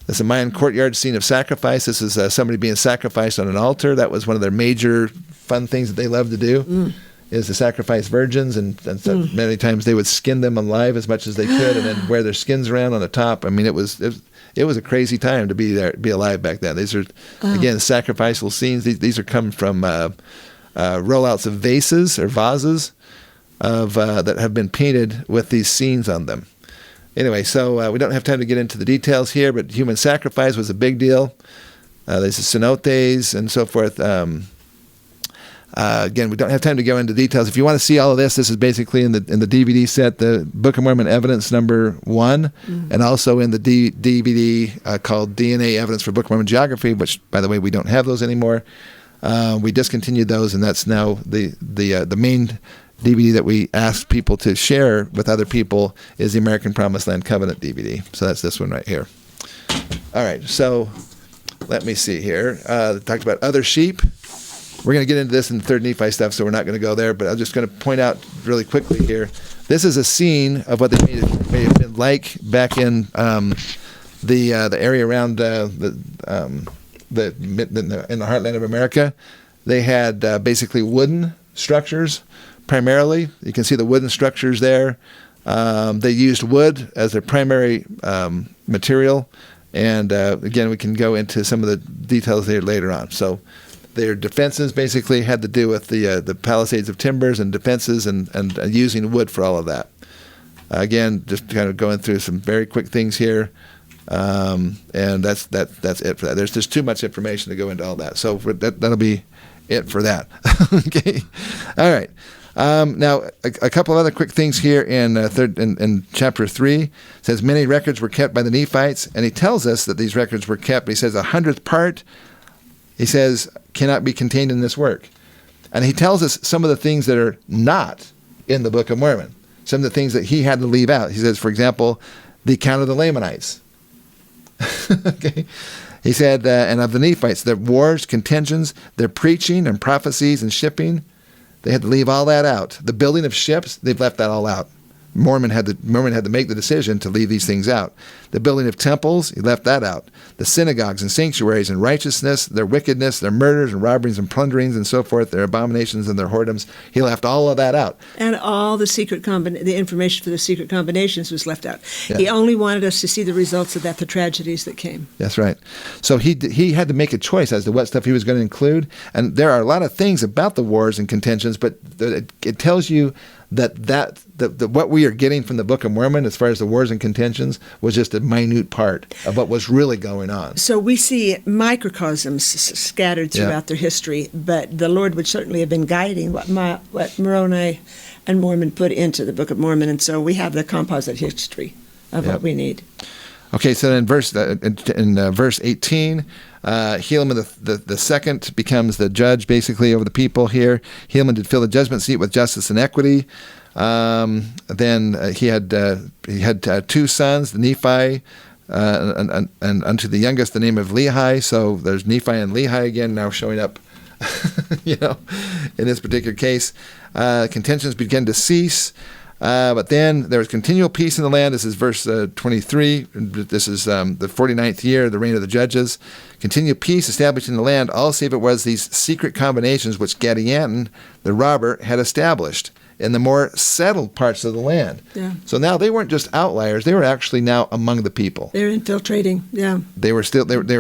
This is a Mayan courtyard scene of sacrifice. This is somebody being sacrificed on an altar. That was one of their major fun things that they loved to do, is to sacrifice virgins, and so many times they would skin them alive as much as they could, and then wear their skins around on the top. I mean, it was a crazy time to be alive back then. These are, again, sacrificial scenes. These are come from rollouts of vases or vases that have been painted with these scenes on them. Anyway, so we don't have time to get into the details here, but human sacrifice was a big deal. There's the cenotes and so forth. Again, we don't have time to go into details. If you want to see all of this, this is basically in the DVD set, the Book of Mormon Evidence number 1, and also in the DVD called DNA Evidence for Book of Mormon Geography, which, by the way, we don't have those anymore. We discontinued those, and that's now the main DVD that we asked people to share with other people is the American Promised Land Covenant DVD. So that's this one right here. All right, so let me see here. Talked about other sheep. We're going to get into this in the third Nephi stuff, so we're not going to go there, but I'm just going to point out really quickly here. This is a scene of what they may have been like back in the area around in the heartland of America. They had basically wooden structures primarily. You can see the wooden structures there. They used wood as their primary material, and again, we can go into some of the details there later on. So their defenses basically had to do with the palisades of timbers and defenses and using wood for all of that. Again, just kind of going through some very quick things here. And that's it for that. There's just too much information to go into all that. So that'll be it for that. Okay. All right. Now, a couple of other quick things here in chapter 3. It says, many records were kept by the Nephites, and he tells us that these records were kept. He says 100th part, he says, cannot be contained in this work. And he tells us some of the things that are not in the Book of Mormon, some of the things that he had to leave out. He says, for example, the account of the Lamanites. Okay. He said, and of the Nephites, their wars, contentions, their preaching and prophecies and shipping, they had to leave all that out. The building of ships, they've left that all out. Mormon had to make the decision to leave these things out. The building of temples, he left that out. The synagogues and sanctuaries and righteousness, their wickedness, their murders and robberies and plunderings and so forth, their abominations and their whoredoms, he left all of that out. And all the the information for the secret combinations was left out. Yeah. He only wanted us to see the results of that, the tragedies that came. That's right. So he had to make a choice as to what stuff he was going to include. And there are a lot of things about the wars and contentions, but it tells you that what we are getting from the Book of Mormon as far as the wars and contentions was just a minute part of what was really going on. So we see microcosms scattered throughout their history, but the Lord would certainly have been guiding what Moroni and Mormon put into the Book of Mormon, and so we have the composite history of what we need. Okay, so in verse 18, Helaman the second becomes the judge basically over the people here. Helaman did fill the judgment seat with justice and equity. Then he had 2 sons, the Nephi, and unto the youngest the name of Lehi. So there's Nephi and Lehi again now showing up, in this particular case. Contentions began to cease. But then there was continual peace in the land. This is verse 23. This is the 49th year of the reign of the judges. Continual peace established in the land, all save it was these secret combinations which Gadianton, the robber, had established in the more settled parts of the land. Yeah. So now they weren't just outliers; they were actually now among the people. They're infiltrating. Yeah. They were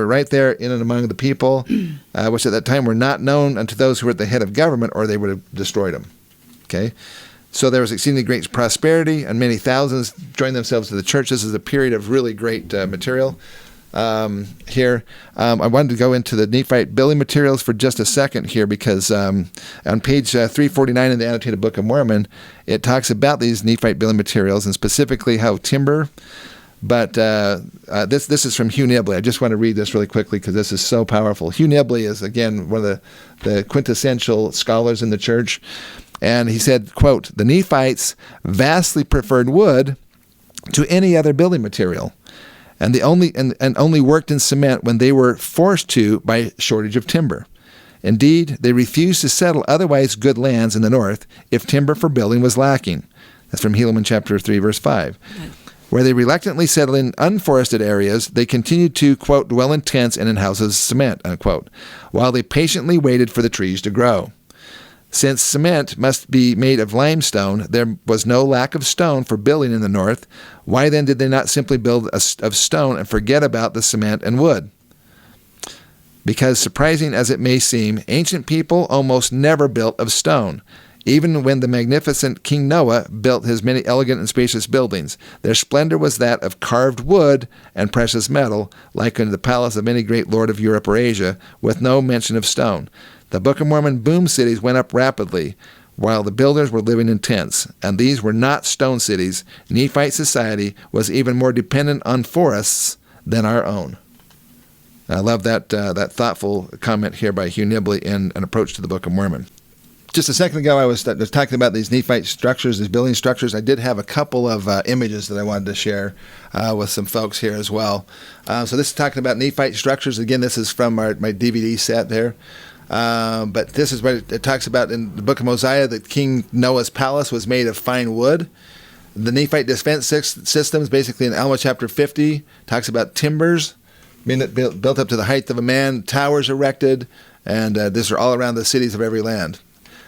right there in and among the people, which at that time were not known unto those who were at the head of government, or they would have destroyed them. Okay. So there was exceedingly great prosperity, and many thousands joined themselves to the church. This is a period of really great material here. I wanted to go into the Nephite building materials for just a second here, because on page 349 in the Annotated Book of Mormon, it talks about these Nephite building materials, and specifically how timber. But this is from Hugh Nibley. I just want to read this really quickly because this is so powerful. Hugh Nibley is, again, one of the quintessential scholars in the church. And he said, quote, the Nephites vastly preferred wood to any other building material, and only worked in cement when they were forced to by shortage of timber. Indeed, they refused to settle otherwise good lands in the north if timber for building was lacking. That's from Helaman chapter 3, verse 5. Right. Where they reluctantly settled in unforested areas, they continued to, quote, dwell in tents and in houses of cement, unquote, while they patiently waited for the trees to grow. Since cement must be made of limestone, there was no lack of stone for building in the north. Why then did they not simply build of stone and forget about the cement and wood? Because, surprising as it may seem, ancient people almost never built of stone. Even when the magnificent King Noah built his many elegant and spacious buildings, their splendor was that of carved wood and precious metal, like unto the palace of any great lord of Europe or Asia, with no mention of stone. The Book of Mormon boom cities went up rapidly, while the builders were living in tents, and these were not stone cities. Nephite society was even more dependent on forests than our own. I love that thoughtful comment here by Hugh Nibley in An Approach to the Book of Mormon. Just a second ago, I was talking about these Nephite structures, these building structures. I did have a couple of images that I wanted to share with some folks here as well. So this is talking about Nephite structures. Again, this is from my DVD set there. But this is what it talks about in the Book of Mosiah, that King Noah's palace was made of fine wood. The Nephite defense systems, basically in Alma chapter 50, talks about timbers being built up to the height of a man, towers erected, and these are all around the cities of every land.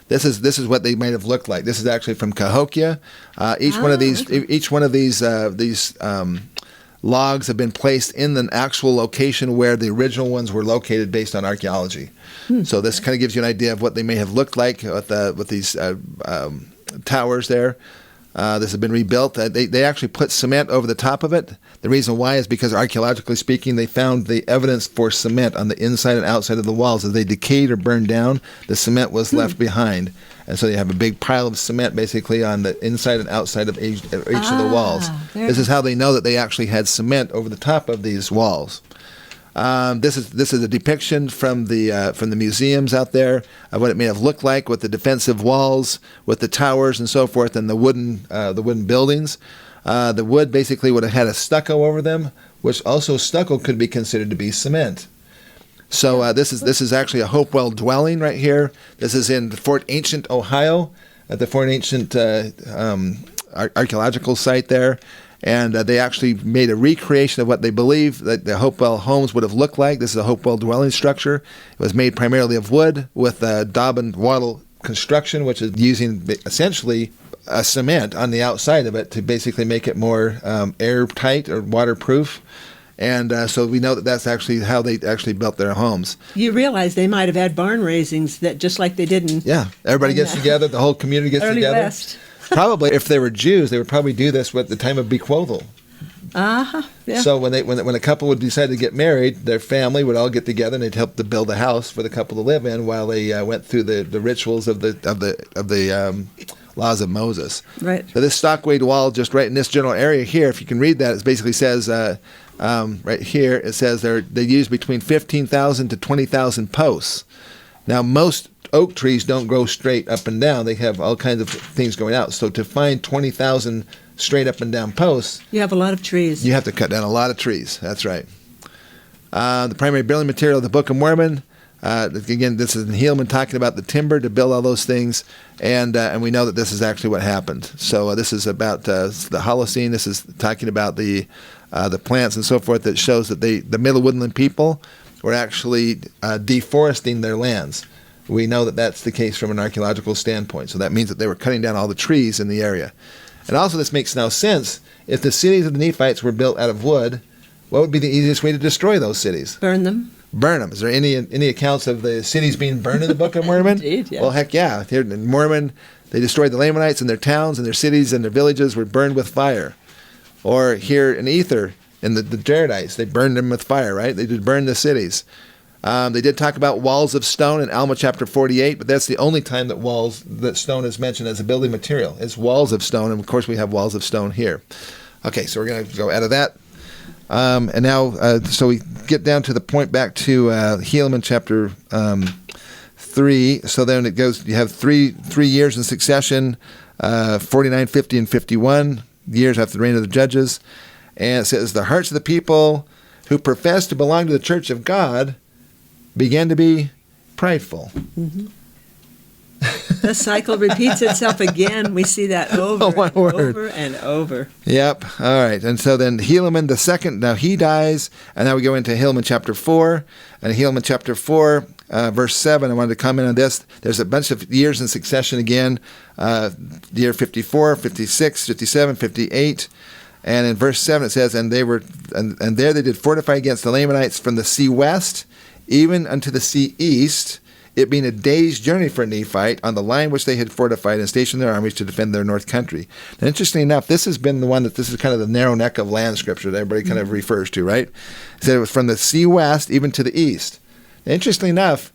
This is what they might have looked like. This is actually from Cahokia. Each one of these logs have been placed in the actual location where the original ones were located based on archaeology. So this kind of gives you an idea of what they may have looked like with these towers there. This has been rebuilt. They actually put cement over the top of it. The reason why is because archaeologically speaking, they found the evidence for cement on the inside and outside of the walls. As they decayed or burned down, the cement was left behind. And so you have a big pile of cement basically on the inside and outside of each of the walls. This is how they know that they actually had cement over the top of these walls. This is a depiction from the museums out there of what it may have looked like with the defensive walls, with the towers and so forth, and the wooden buildings. The wood basically would have had a stucco over them, which also stucco could be considered to be cement. So this is actually a Hopewell dwelling right here. This is in Fort Ancient, Ohio, at the Fort Ancient archaeological site there. And they actually made a recreation of what they believe that the Hopewell homes would have looked like. This is a Hopewell dwelling structure. It was made primarily of wood with daub and wattle construction, which is using essentially a cement on the outside of it to basically make it more airtight or waterproof. And so we know that that's actually how they actually built their homes. You realize they might have had barn raisings that just like they did in... Yeah, everybody gets together, the whole community gets early together. West. Probably, if they were Jews, they would probably do this at the time of betrothal. Yeah. So when a couple would decide to get married, their family would all get together and they'd help to build a house for the couple to live in while they went through the rituals of the laws of Moses. Right. So this stockade wall, just right in this general area here, if you can read that, it basically says right here it says they use between 15,000 to 20,000 posts. Now most oak trees don't grow straight up and down. They have all kinds of things going out. So to find 20,000 straight up and down posts, you have a lot of trees. You have to cut down a lot of trees. That's right. The primary building material of the Book of Mormon. Again, this is Helaman talking about the timber to build all those things, and we know that this is actually what happened. So this is about the Holocene. This is talking about the plants and so forth that shows that the Middle Woodland people were actually deforesting their lands. We know that that's the case from an archaeological standpoint. So that means that they were cutting down all the trees in the area. And also this makes now sense. If the cities of the Nephites were built out of wood, what would be the easiest way to destroy those cities? Burn them. Burn them. Is there any accounts of the cities being burned in the Book of Mormon? Indeed, yeah. Well, heck yeah. Here in Mormon, they destroyed the Lamanites and their towns and their cities and their villages were burned with fire. Or here in Ether, in the Jaredites, they burned them with fire, right? They did burn the cities. They did talk about walls of stone in Alma chapter 48, but that's the only time that stone is mentioned as a building material. It's walls of stone, and of course we have walls of stone here. Okay, so we're going to go out of that. And now, so we get down to the point back to Helaman chapter 3. So then it goes, you have three years in succession, 49, 50, and 51 years after the reign of the judges. And it says, the hearts of the people who profess to belong to the church of God began to be prideful. Mm-hmm. The cycle repeats itself again. We see that over and over. Yep. All right. And so then Helaman the second, now he dies, and now we go into Helaman chapter 4. And Helaman chapter 4, verse 7, I wanted to comment on this. There's a bunch of years in succession again, year 54, 56, 57, 58. And in verse 7 it says, and there they did fortify against the Lamanites from the sea west, even unto the sea east, it being a day's journey for a Nephite on the line which they had fortified and stationed their armies to defend their north country. And interestingly enough, this has been this is kind of the narrow neck of land scripture that everybody kind of refers to, right? It said it was from the sea west even to the east. Now, interestingly enough,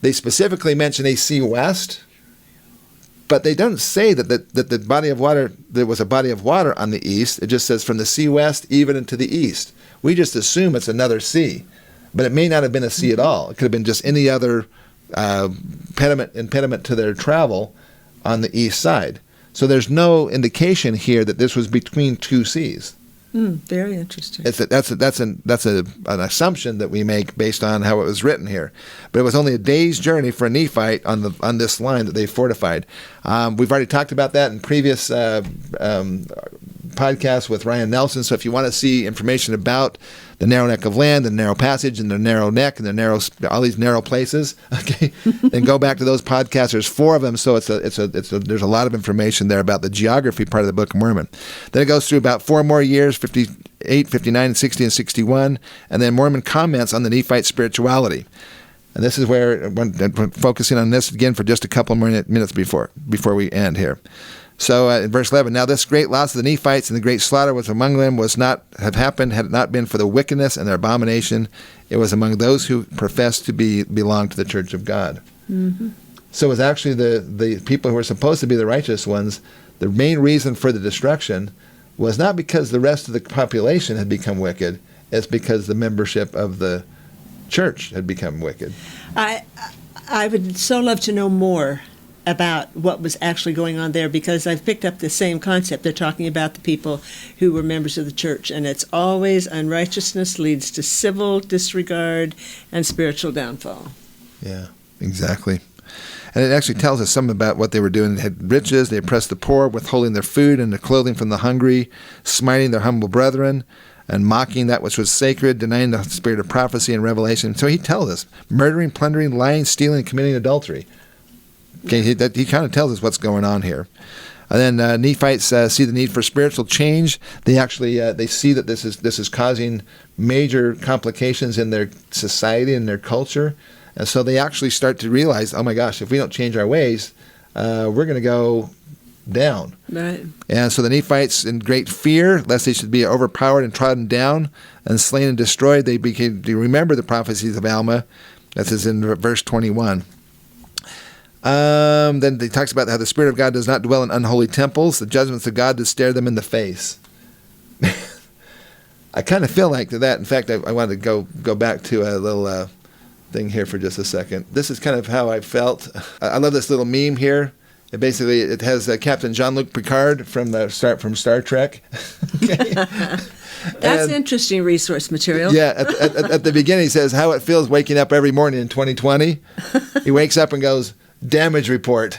they specifically mention a sea west, but they don't say that the body of water, there was a body of water on the east. It just says from the sea west even into the east. We just assume it's another sea. But it may not have been a sea at all. It could have been just any other impediment to their travel on the east side. So there's no indication here that this was between two seas. Very interesting. That's an assumption that we make based on how it was written here. But it was only a day's journey for a Nephite on this line that they fortified. We've already talked about that in previous podcasts with Ryan Nelson. So if you want to see information about the narrow neck of land, the narrow passage, and the narrow neck, and all these narrow places, okay, then go back to those podcasts. There's 4 of them, so there's a lot of information there about the geography part of the Book of Mormon. Then it goes through about 4 more years, 58, 59, 60, and 61, and then Mormon comments on the Nephite spirituality. And this is where I'm focusing on this again for just a couple more minutes before we end here. So in verse 11, now this great loss of the Nephites and the great slaughter was among them was not have happened had it not been for the wickedness and their abomination. It was among those who professed to belong to the church of God. Mm-hmm. So it was actually the people who were supposed to be the righteous ones. The main reason for the destruction was not because the rest of the population had become wicked. It's because the membership of the church had become wicked. I would so love to know more about what was actually going on there, because I've picked up the same concept. They're talking about the people who were members of the church, and it's always unrighteousness leads to civil disregard and spiritual downfall. Yeah, exactly. And it actually tells us something about what they were doing. They had riches, they oppressed the poor, withholding their food and their clothing from the hungry, smiting their humble brethren, and mocking that which was sacred, denying the spirit of prophecy and revelation. So he tells us, murdering, plundering, lying, stealing, and committing adultery. Okay, he kind of tells us what's going on here. And then Nephites see the need for spiritual change. They actually they see that this is causing major complications in their society and their culture. And so they actually start to realize, oh my gosh, if we don't change our ways, we're going to go down. Right. And so the Nephites, in great fear, lest they should be overpowered and trodden down and slain and destroyed, they began to remember the prophecies of Alma. That is in verse 21. Then he talks about how the Spirit of God does not dwell in unholy temples. The judgments of God to stare them in the face. I kind of feel like that. In fact, I wanted to go back to a little thing here for just a second. This is kind of how I felt. I love this little meme here. It has Captain Jean-Luc Picard from Star Trek. That's interesting resource material. Yeah, at the beginning he says how it feels waking up every morning in 2020. He wakes up and goes, damage report.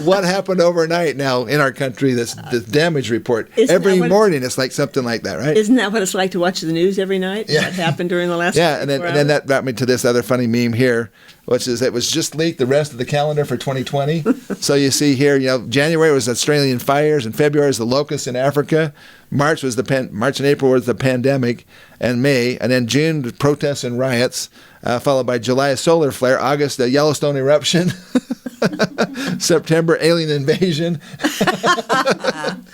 What happened overnight now in our country, this damage report. Every morning it's like something like that, right? Isn't that what it's like to watch the news every night? Yeah. What happened during the last and then that brought me to this other funny meme here, which is it was just leaked the rest of the calendar for 2020. So you see here, January was Australian fires, and February was the locusts in Africa. March and April was the pandemic, and May, and then June the protests and riots, followed by July a solar flare, August a Yellowstone eruption, September alien invasion, and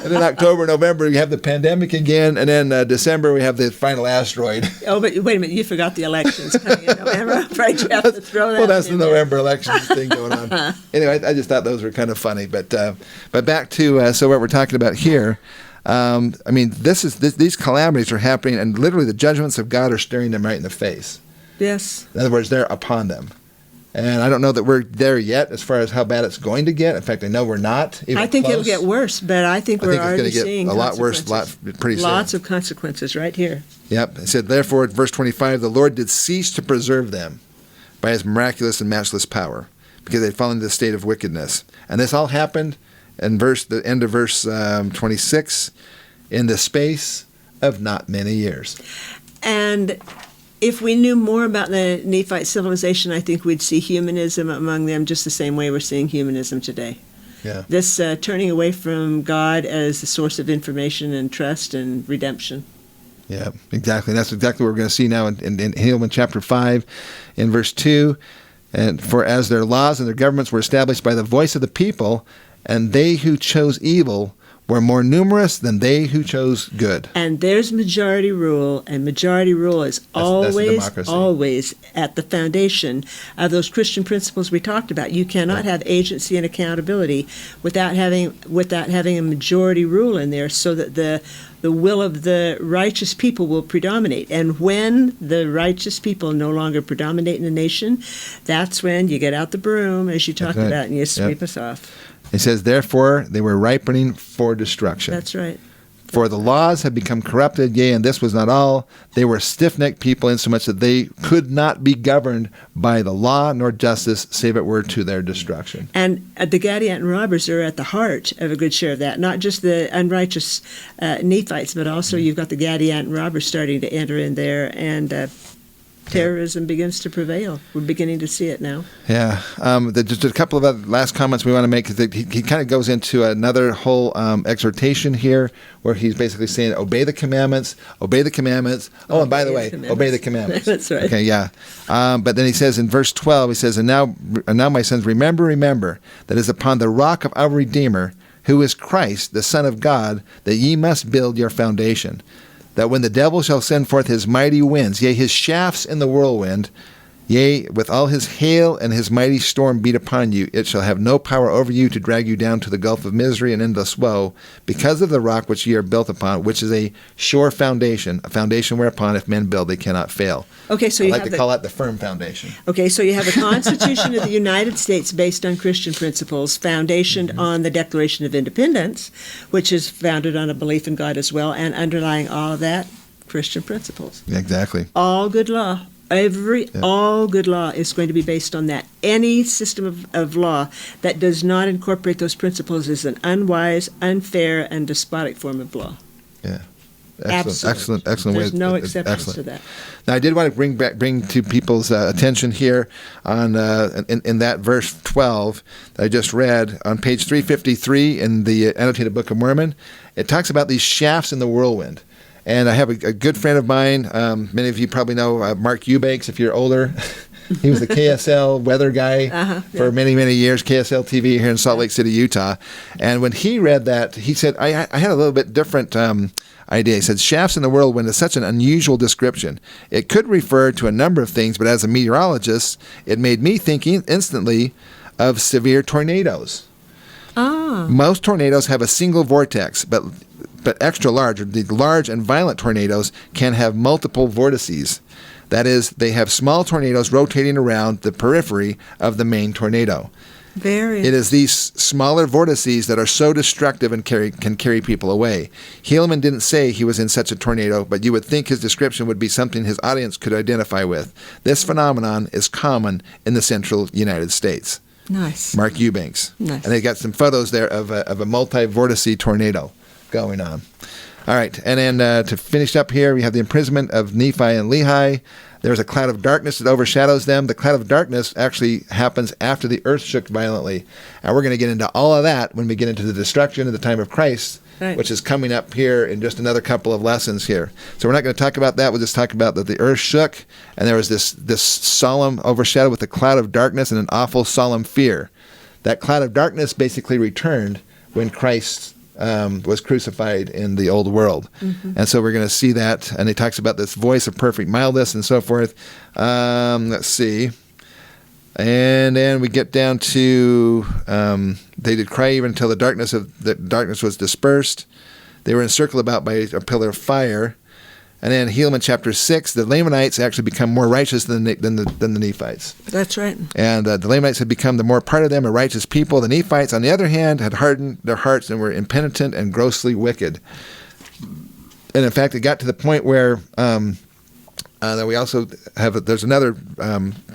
then October, November you have the pandemic again, and then December we have the final asteroid. Oh, but wait a minute, you forgot the elections coming in November. I'm afraid you have to throw that. Well, that's the there. November elections thing going on. Anyway, I just thought those were kind of funny, but back to so what we're talking about here. These calamities are happening, and literally the judgments of God are staring them right in the face. Yes. In other words, they're upon them. And I don't know that we're there yet as far as how bad it's going to get. In fact, I know we're not even I think close. It'll get worse, but I think we're already seeing a lot worse pretty soon. Lots of consequences right here. Yep. It said, therefore, verse 25, the Lord did cease to preserve them by his miraculous and matchless power, because they'd fallen into the state of wickedness. And this all happened in the end of verse 26, in the space of not many years. And if we knew more about the Nephite civilization, I think we'd see humanism among them just the same way we're seeing humanism today. Yeah. This turning away from God as the source of information and trust and redemption. Yeah, exactly. That's exactly what we're going to see now in Helaman chapter 5, in verse 2. And for as their laws and their governments were established by the voice of the people, and they who chose evil were more numerous than they who chose good. And there's majority rule, and majority rule is always at the foundation of those Christian principles we talked about. You cannot have agency and accountability without having a majority rule in there, so that the will of the righteous people will predominate. And when the righteous people no longer predominate in the nation, that's when you get out the broom, as you talked about, and you sweep us off. It says, therefore, they were ripening for destruction. That's right. For the laws had become corrupted, yea, and this was not all. They were stiff-necked people, insomuch that they could not be governed by the law nor justice, save it were to their destruction. And the Gadianton robbers are at the heart of a good share of that. Not just the unrighteous Nephites, but also you've got the Gadianton robbers starting to enter in there and terrorism begins to prevail. We're beginning to see it now. Yeah. Just a couple of other last comments we want to make. Is that he kind of goes into another whole exhortation here where he's basically saying, obey the commandments, obey the commandments. Oh, and by the way, obey the commandments. That's right. Okay, yeah. But then he says in verse 12, he says, and now, my sons, remember that is upon the rock of our Redeemer, who is Christ, the Son of God, that ye must build your foundation. That when the devil shall send forth his mighty winds, yea, his shafts in the whirlwind, yea, with all his hail and his mighty storm beat upon you, it shall have no power over you to drag you down to the gulf of misery and endless woe, because of the rock which ye are built upon, which is a sure foundation, a foundation whereupon if men build, they cannot fail. Okay, so I like to call it the firm foundation. Okay, so you have the Constitution of the United States based on Christian principles, foundationed on the Declaration of Independence, which is founded on a belief in God as well, and underlying all of that, Christian principles. Exactly. All good law. All good law is going to be based on that. Any system of law that does not incorporate those principles is an unwise, unfair, and despotic form of law. Yeah. Excellent way. There's no exceptions to that. Now, I did want to bring to people's attention here on in that verse 12 that I just read on page 353 in the annotated Book of Mormon. It talks about these shafts in the whirlwind. And I have a good friend of mine. Many of you probably know Mark Eubanks, if you're older. He was the KSL weather guy for many, many years, KSL TV here in Salt Lake City, Utah. And when he read that, he said, I had a little bit different idea. He said, shafts in the whirlwind is such an unusual description. It could refer to a number of things, but as a meteorologist, it made me think instantly of severe tornadoes. Most tornadoes have a single vortex, but extra large, or the large and violent tornadoes can have multiple vortices. That is, they have small tornadoes rotating around the periphery of the main tornado. It is these smaller vortices that are so destructive and can carry people away. Helaman didn't say he was in such a tornado, but you would think his description would be something his audience could identify with. This phenomenon is common in the central United States. Nice. Mark Eubanks. Nice. And they got some photos there of a multi-vortice tornado going on. All right, and then to finish up here, we have the imprisonment of Nephi and Lehi. There's a cloud of darkness that overshadows them. The cloud of darkness actually happens after the earth shook violently. And we're going to get into all of that when we get into the destruction of the time of Christ, which is coming up here in just another couple of lessons here. So we're not going to talk about that. We'll just talk about that the earth shook, and there was this solemn overshadow with a cloud of darkness and an awful solemn fear. That cloud of darkness basically returned when Christ was crucified in the old world. And so we're going to see that. And he talks about this voice of perfect mildness and so forth. Let's see. And then we get down to they did cry even until the darkness was dispersed. They were encircled about by a pillar of fire. And then Helaman chapter 6, the Lamanites actually become more righteous than the Nephites. That's right. And the Lamanites had become the more part of them, a righteous people. The Nephites, on the other hand, had hardened their hearts and were impenitent and grossly wicked. And in fact, it got to the point where that we also have, there's another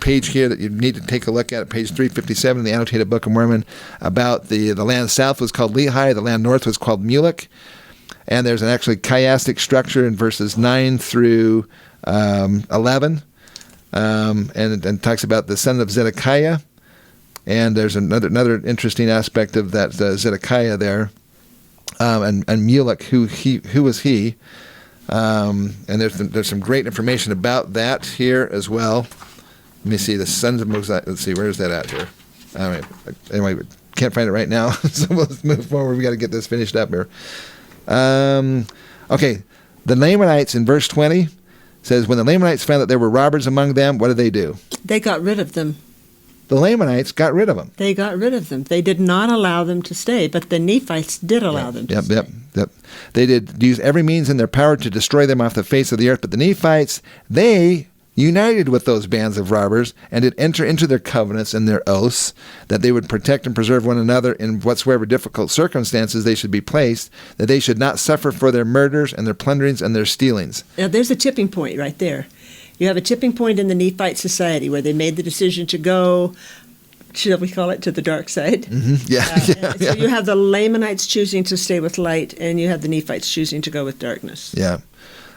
page here that you need to take a look at page 357 in the annotated Book of Mormon, about the land south was called Lehi, the land north was called Mulek. And there's an actually chiastic structure in verses 9 through 11, and talks about the son of Zedekiah. And there's another interesting aspect of that Zedekiah there, and Mulek, who was he? And there's some great information about that here as well. Let me see, the sons of Mosiah. Let's see, where's that at here? Anyway, can't find it right now, so let's move forward. We got to get this finished up here. Okay, the Lamanites in verse 20 says, when the Lamanites found that there were robbers among them, what did they do? They got rid of them. The Lamanites got rid of them. They got rid of them. They did not allow them to stay, but the Nephites did allow them to stay. Yep. They did use every means in their power to destroy them off the face of the earth, but the Nephites, they united with those bands of robbers and did enter into their covenants and their oaths that they would protect and preserve one another in whatsoever difficult circumstances they should be placed, that they should not suffer for their murders and their plunderings and their stealings. Now, there's a tipping point right there. You have a tipping point in the Nephite society where they made the decision to go, shall we call it, to the dark side. Mm-hmm. So you have the Lamanites choosing to stay with light, and you have the Nephites choosing to go with darkness. Yeah.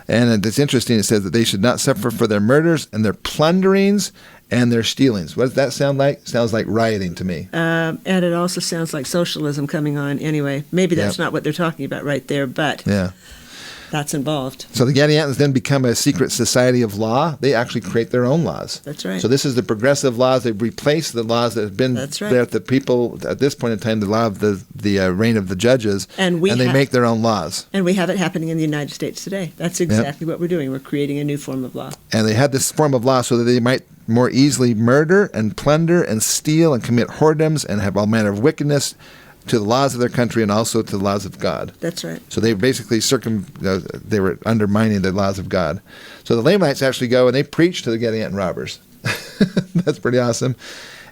And it's interesting. It says that they should not suffer for their murders and their plunderings and their stealings. What does that sound like? Sounds like rioting to me. And it also sounds like socialism coming on anyway. Maybe that's not what they're talking about right there, but that's involved. So the Gadiantans then become a secret society of law. They actually create their own laws. That's right. So this is the progressive laws. They've replaced the laws that have been there at the people at this point in time, the law of the reign of the judges, and they make their own laws. And we have it happening in the United States today. That's exactly what we're doing. We're creating a new form of law. And they had this form of law so that they might more easily murder and plunder and steal and commit whoredoms and have all manner of wickedness to the laws of their country and also to the laws of God. That's right. So they basically they were undermining the laws of God. So the Lamanites actually go and they preach to the Gadianton robbers. That's pretty awesome.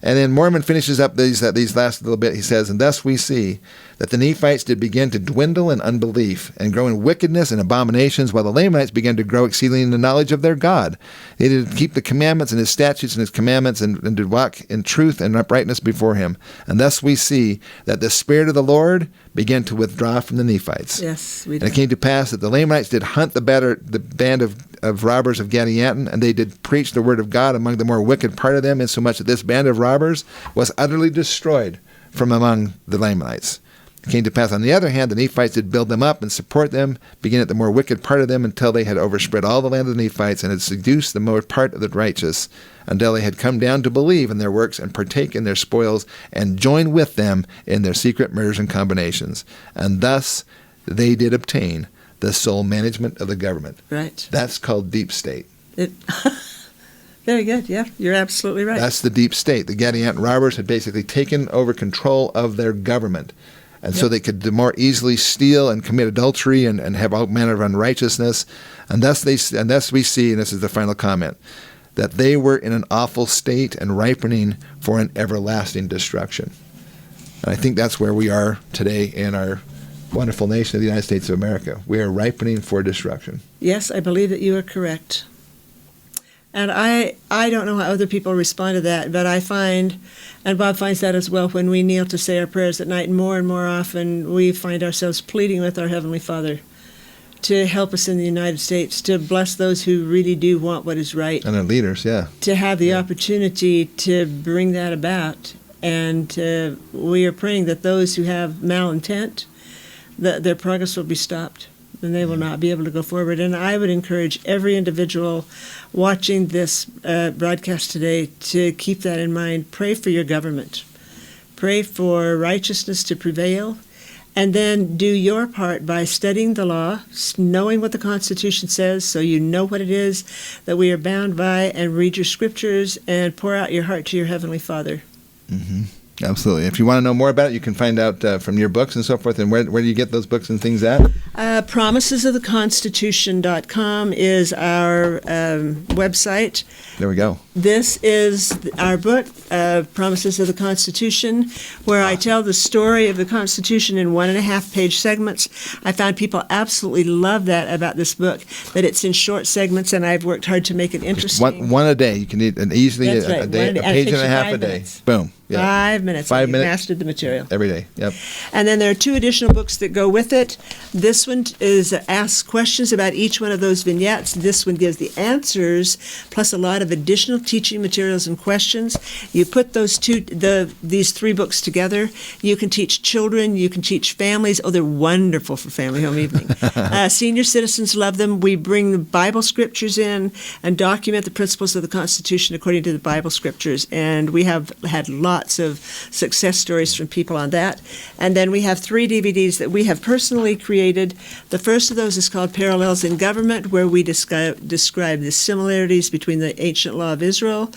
And then Mormon finishes up these last little bit. He says, "And thus we see that the Nephites did begin to dwindle in unbelief and grow in wickedness and abominations, while the Lamanites began to grow exceedingly in the knowledge of their God. They did keep the commandments and his statutes and his commandments and did walk in truth and uprightness before him. And thus we see that the Spirit of the Lord began to withdraw from the Nephites." Yes, we do. And it came to pass that the Lamanites did hunt the band of robbers of Gadianton, and they did preach the word of God among the more wicked part of them, insomuch that this band of robbers was utterly destroyed from among the Lamanites. It came to pass, on the other hand, the Nephites did build them up and support them, beginning at the more wicked part of them, until they had overspread all the land of the Nephites, and had seduced the more part of the righteous, until they had come down to believe in their works, and partake in their spoils, and join with them in their secret murders and combinations. And thus they did obtain the sole management of the government. Right. That's called deep state. Very good. Yeah, you're absolutely right. That's the deep state. The Gadianton robbers had basically taken over control of their government. And so they could more easily steal and commit adultery and have all manner of unrighteousness. And thus we see, and this is the final comment, that they were in an awful state and ripening for an everlasting destruction. And I think that's where we are today in our wonderful nation of the United States of America. We are ripening for destruction. Yes, I believe that you are correct. And I don't know how other people respond to that, but I find, and Bob finds that as well, when we kneel to say our prayers at night, and more often we find ourselves pleading with our Heavenly Father to help us in the United States, to bless those who really do want what is right. And our leaders, to have the opportunity to bring that about. And we are praying that those who have malintent, that their progress will be stopped and they will not be able to go forward. And I would encourage every individual watching this broadcast today to keep that in mind. Pray for your government. Pray for righteousness to prevail. And then do your part by studying the law, knowing what the Constitution says so you know what it is that we are bound by, and read your scriptures and pour out your heart to your Heavenly Father. Mm-hmm. Absolutely. If you want to know more about it, you can find out from your books and so forth. And where do you get those books and things at? Promisesoftheconstitution.com is our website. There we go. This is our book, Promises of the Constitution, where I tell the story of the Constitution in 1.5-page segments. I found people absolutely love that about this book, that it's in short segments, and I've worked hard to make it interesting. One a day. You can eat easily That's right. a day, a page and a half a day. Minutes. Boom. Yeah. 5 minutes. 5 minutes. Mastered the material. Every day. Yep. And then there are 2 additional books that go with it. This one is asks questions about each one of those vignettes. This one gives the answers, plus a lot of additional teaching materials and questions. You put these 3 books together. You can teach children. You can teach families. Oh, they're wonderful for family home evening. Senior citizens love them. We bring the Bible scriptures in and document the principles of the Constitution according to the Bible scriptures. And we have had lots of success stories from people on that. And then we have 3 DVDs that we have personally created. The first of those is called Parallels in Government, where we describe the similarities between the ancient law of Israel,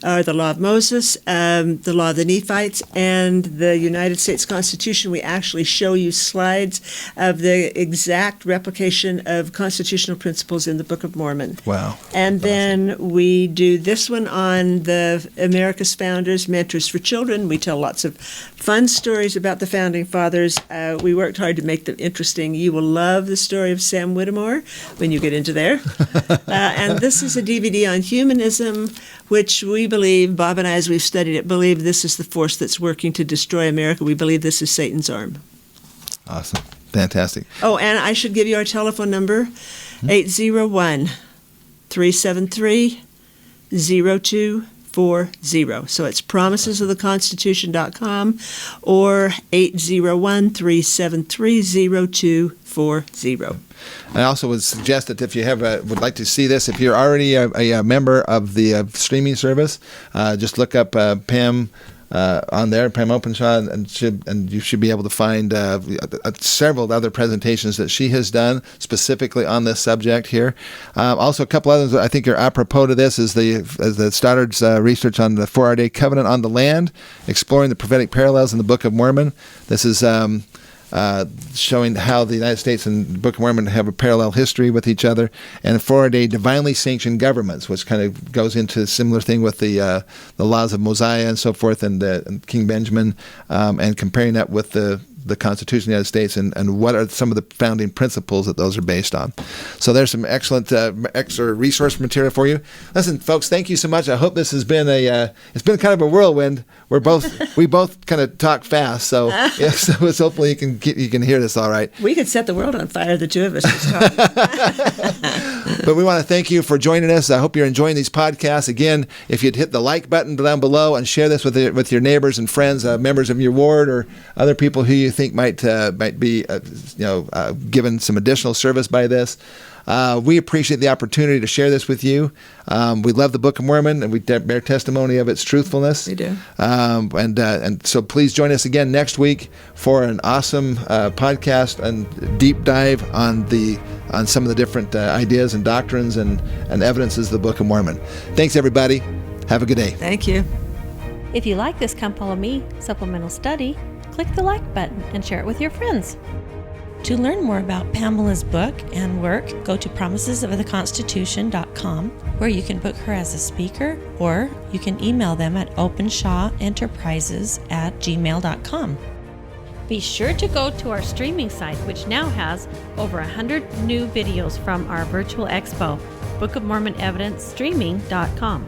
the law of Moses, the law of the Nephites, and the United States Constitution. We actually show you slides of the exact replication of constitutional principles in the Book of Mormon. Wow. And then we do this one on the America's Founders, Mentors for Children. We tell lots of fun stories about the Founding Fathers. We worked hard to make them interesting. You will love the story of Sam Whittemore when you get into there. And this is a DVD on humanism, which we believe, Bob and I, as we've studied it, believe this is the force that's working to destroy America. We believe this is Satan's arm. Awesome. Fantastic. Oh, and I should give you our telephone number. 801-373-0240. So it's promisesoftheconstitution.com or 801-373-0240. I also would suggest that if you would like to see this, if you're already a member of the streaming service, just look up Pam on there, Pam Openshaw, and you should be able to find several other presentations that she has done specifically on this subject here. Also, a couple others that I think are apropos to this is the Stoddard's research on the 4-Hour-Day Covenant on the Land, exploring the prophetic parallels in the Book of Mormon. This is showing how the United States and the Book of Mormon have a parallel history with each other, and 4-Hour-Day divinely sanctioned governments, which kind of goes into a similar thing with the laws of Mosiah and so forth, and King Benjamin, and comparing that with the Constitution of the United States and what are some of the founding principles that those are based on. So there's some excellent extra resource material for you. Listen, folks, thank you so much. I hope this has been it's been kind of a whirlwind. We both kind of talk fast, so hopefully you can hear this all right. We could set the world on fire, the two of us just talking. But we want to thank you for joining us. I hope you're enjoying these podcasts. Again, if you'd hit the like button down below and share this with your neighbors and friends, members of your ward or other people who you think might be given some additional service by this. We appreciate the opportunity to share this with you. We love the Book of Mormon, and we bear testimony of its truthfulness. We do. And so please join us again next week for an awesome podcast and deep dive on some of the different ideas and doctrines and evidences of the Book of Mormon. Thanks, everybody. Have a good day. Thank you. If you like this Come Follow Me supplemental study, click the like button and share it with your friends. To learn more about Pamela's book and work, go to promisesoftheconstitution.com, where you can book her as a speaker, or you can email them at openshawenterprises@gmail.com. Be sure to go to our streaming site, which now has over 100 new videos from our virtual expo, Book of Mormon Evidence Streaming.com.